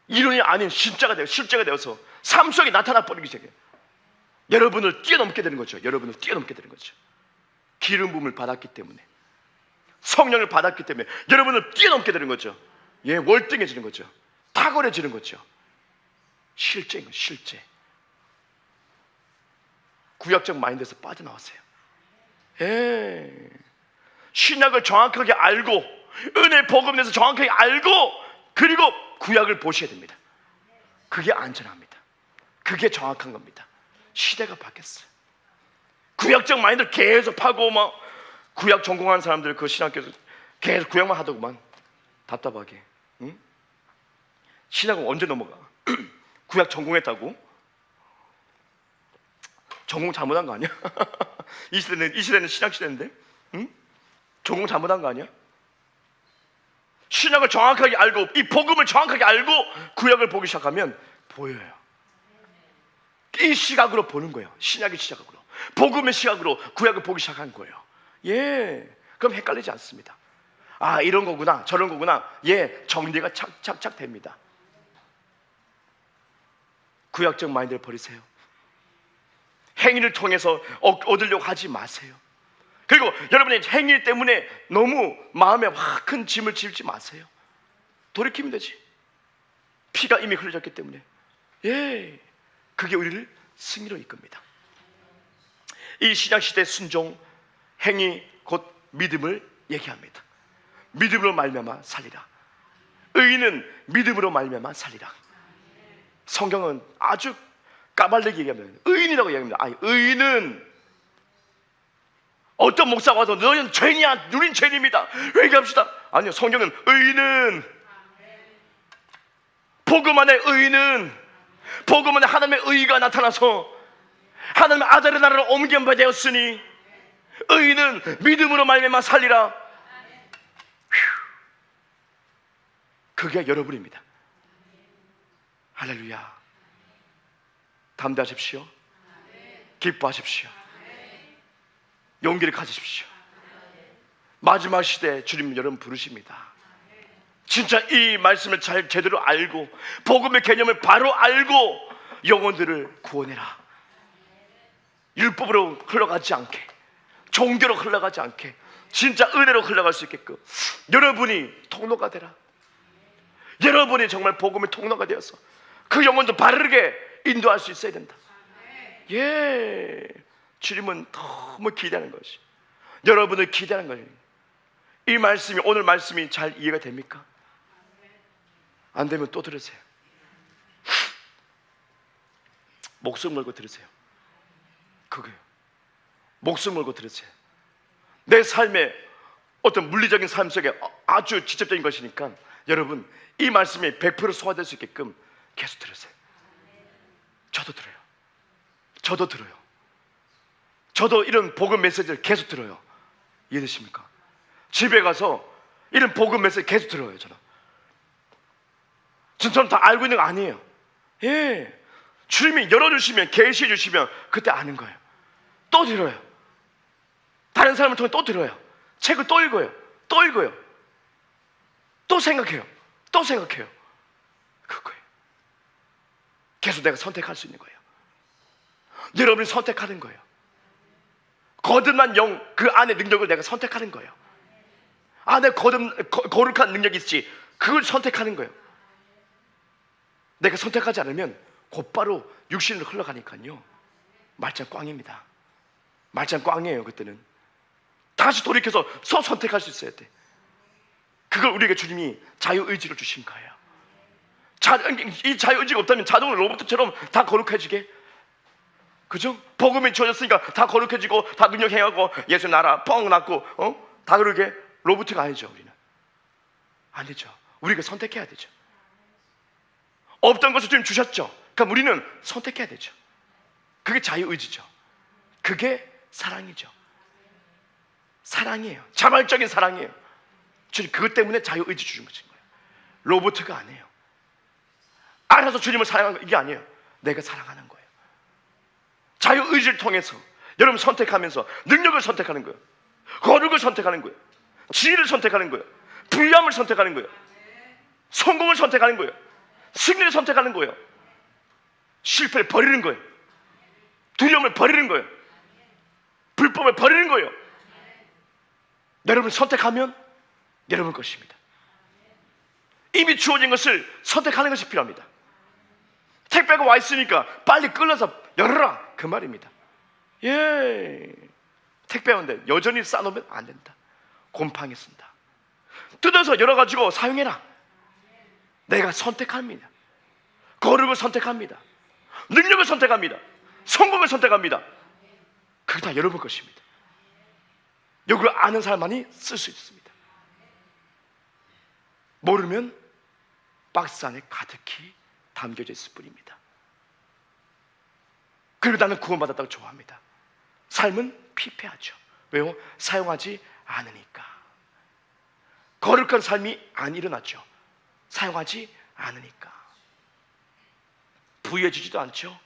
이론이 아닌 진짜가 되어 실제가 되어서 삶 속에 나타나 버리기 시작해요. 여러분을 뛰어넘게 되는 거죠. 여러분을 뛰어넘게 되는 거죠. 기름 부음을 받았기 때문에, 성령을 받았기 때문에 여러분을 뛰어넘게 되는 거죠. 예, 월등해지는 거죠. 탁월해지는 거죠. 실제인 거죠. 실제. 구약적 마인드에서 빠져나왔어요. 예. 신약을 정확하게 알고 은혜 복음에 대해서 정확하게 알고 그리고 구약을 보셔야 됩니다. 그게 안전합니다. 그게 정확한 겁니다. 시대가 바뀌었어요. 구약적 마인드를 계속 파고 막 구약 전공한 사람들 그 신학교에서 계속 구약만 하더구만. 답답하게. 응? 신학은 언제 넘어가? 구약 전공했다고? 전공 잘못한 거 아니야? 이 시대는 신학 시대인데, 응? 전공 잘못한 거 아니야? 신약을 정확하게 알고 이 복음을 정확하게 알고 구약을 보기 시작하면 보여요. 이 시각으로 보는 거예요. 신약의 시각으로, 복음의 시각으로 구약을 보기 시작한 거예요. 예, 그럼 헷갈리지 않습니다. 아, 이런 거구나, 저런 거구나. 예, 정리가 착착착 됩니다. 구약적 마인드를 버리세요. 행위를 통해서 얻으려고 하지 마세요. 그리고 여러분의 행위 때문에 너무 마음에 큰 짐을 지지 마세요. 돌이키면 되지. 피가 이미 흘러졌기 때문에. 예, 그게 우리를 승리로 이끕니다. 이 신약시대 순종, 행위, 곧 믿음을 얘기합니다. 믿음으로 말미암아 살리라. 의인은 믿음으로 말미암아 살리라. 성경은 아주 까발리게 얘기합니다. 의인이라고 얘기합니다. 아니, 의인은 어떤 목사가 와서 너는 죄인이야, 우린 죄인입니다, 회개합시다. 아니요, 성경은 의인은, 복음 안에 의인은, 복음 안에 하나님의 의가 나타나서 하나님의 아들의 나라로 옮긴 바 되었으니 의인은 믿음으로 말미암아 살리라. 그게 여러분입니다. 할렐루야. 담대하십시오. 기뻐하십시오. 용기를 가지십시오. 마지막 시대에 주님 여러분 부르십니다. 진짜 이 말씀을 잘 제대로 알고 복음의 개념을 바로 알고 영혼들을 구원해라. 율법으로 흘러가지 않게, 종교로 흘러가지 않게 진짜 은혜로 흘러갈 수 있게끔 여러분이 통로가 되라. 여러분이 정말 복음의 통로가 되어서 그 영혼도 바르게 인도할 수 있어야 된다. 예, 주님은 너무 기대하는 것이, 여러분을 기대하는 거예요. 이 말씀이, 오늘 말씀이 잘 이해가 됩니까? 안 되면 또 들으세요. 목숨 걸고 들으세요. 그거예요. 목숨 걸고 들으세요. 내 삶의 어떤 물리적인 삶 속에 아주 직접적인 것이니까 여러분 이 말씀이 100% 소화될 수 있게끔 계속 들으세요. 저도 들어요. 저도 들어요. 저도 이런 복음 메시지를 계속 들어요. 이해되십니까? 집에 가서 이런 복음 메시지 계속 들어요. 저는 다 알고 있는 거 아니에요. 예, 주님이 열어주시면, 계시해 주시면 그때 아는 거예요. 또 들어요. 다른 사람을 통해 또 들어요. 책을 또 읽어요. 또 읽어요. 또 생각해요. 또 생각해요. 그거예요. 계속 내가 선택할 수 있는 거예요. 여러분이 선택하는 거예요. 거듭난 영, 그 안의 능력을 내가 선택하는 거예요. 아, 내가 거룩한 능력이 있지, 그걸 선택하는 거예요. 내가 선택하지 않으면 곧바로 육신으로 흘러가니까요, 말짱 꽝입니다. 말짱 꽝이에요. 그때는 다시 돌이켜서 선택할 수 있어야 돼. 그걸 우리에게 주님이 자유의지를 주신 거예요. 이 자유의지가 없다면 자동으로 로봇처럼 다 거룩해지게, 그죠? 복음이 주어졌으니까 다 거룩해지고 다 능력 행하고 예수 나라 뻥 났고 다 그러게 로봇가 아니죠. 우리는 안 되죠. 우리가 선택해야 되죠. 없던 것을 주님 주셨죠. 그럼 우리는 선택해야 되죠. 그게 자유의지죠. 그게 사랑이죠. 사랑이에요. 자발적인 사랑이에요. 주님 그것 때문에 자유의지 주신 거예요. 로봇가 아니에요. 알아서 주님을 사랑하는 거, 이게 아니에요. 내가 사랑하는 거예요. 자유 의지를 통해서 여러분 선택하면서 능력을 선택하는 거예요. 거룩을 선택하는 거예요. 지혜를 선택하는 거예요. 부유함을 선택하는 거예요. 성공을 선택하는 거예요. 승리를 선택하는 거예요. 실패를 버리는 거예요. 두려움을 버리는 거예요. 불법을 버리는 거예요. 여러분 선택하면 여러분 것입니다. 이미 주어진 것을 선택하는 것이 필요합니다. 택배가 와 있으니까 빨리 끌어서 열어라 그 말입니다. 예, 택배 온데 여전히 싸놓으면 안 된다. 곰팡이 쓴다. 뜯어서 열어가지고 사용해라. 내가 선택합니다. 거룩을 선택합니다. 능력을 선택합니다. 성공을 선택합니다. 그게 다 여러분 것입니다. 이걸 아는 사람만이 쓸 수 있습니다. 모르면 박스 안에 가득히 담겨져 있을 뿐입니다. 그리고 나는 구원받았다고 좋아합니다. 삶은 피폐하죠. 왜요? 사용하지 않으니까. 거룩한 삶이 안 일어났죠. 사용하지 않으니까. 부유해지지도 않죠.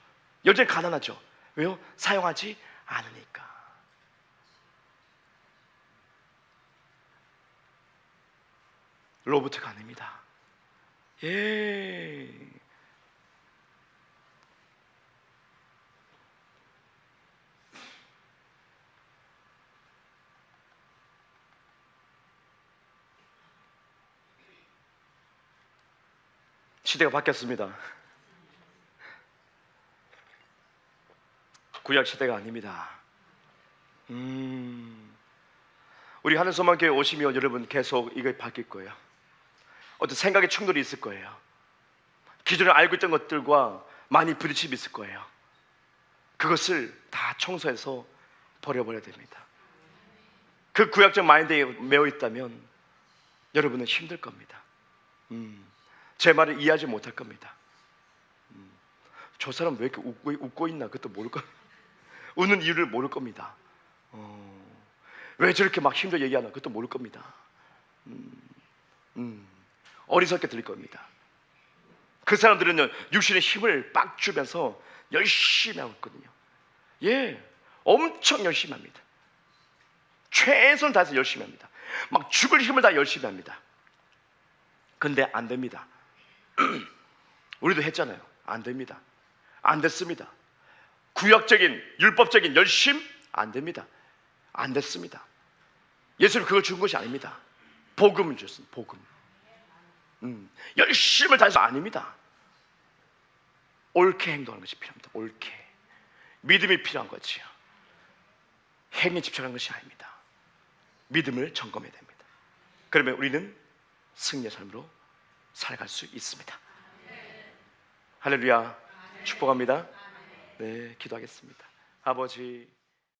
여전히 가난하죠. 왜요? 사용하지 않으니까. 로버트가 아닙니다. 예. 시대가 바뀌었습니다. 구약 시대가 아닙니다. 우리 하늘소망교회 오시면 여러분 계속 이게 바뀔 거예요. 어떤 생각의 충돌이 있을 거예요. 기존에 알고 있던 것들과 많이 부딪힘이 있을 거예요. 그것을 다 청소해서 버려버려야 됩니다. 그 구약적 마인드에 매여 있다면 여러분은 힘들 겁니다. 제 말을 이해하지 못할 겁니다. 저 사람 왜 이렇게 웃고 있나 그것도 모를 겁니다. 웃는 이유를 모를 겁니다. 왜 저렇게 막 힘들게 얘기하나 그것도 모를 겁니다. 어리석게 들릴 겁니다. 그 사람들은 육신의 힘을 빡 주면서 열심히 하고 있거든요. 예, 엄청 열심히 합니다. 최선을 다해서 열심히 합니다. 막 죽을 힘을 다 열심히 합니다. 근데 안 됩니다. 우리도 했잖아요. 안 됩니다. 안 됐습니다. 구약적인 율법적인 열심 안 됩니다. 안 됐습니다. 예수는 그걸 준 것이 아닙니다. 복음을 줬습니다. 복음. 열심을 다해서 아닙니다. 옳게 행동하는 것이 필요합니다. 옳게. 믿음이 필요한 거지요. 행에 집착하는 것이 아닙니다. 믿음을 점검해야 됩니다. 그러면 우리는 승리의 삶으로 살아갈 수 있습니다. 할렐루야. 축복합니다. 네, 기도하겠습니다. 아버지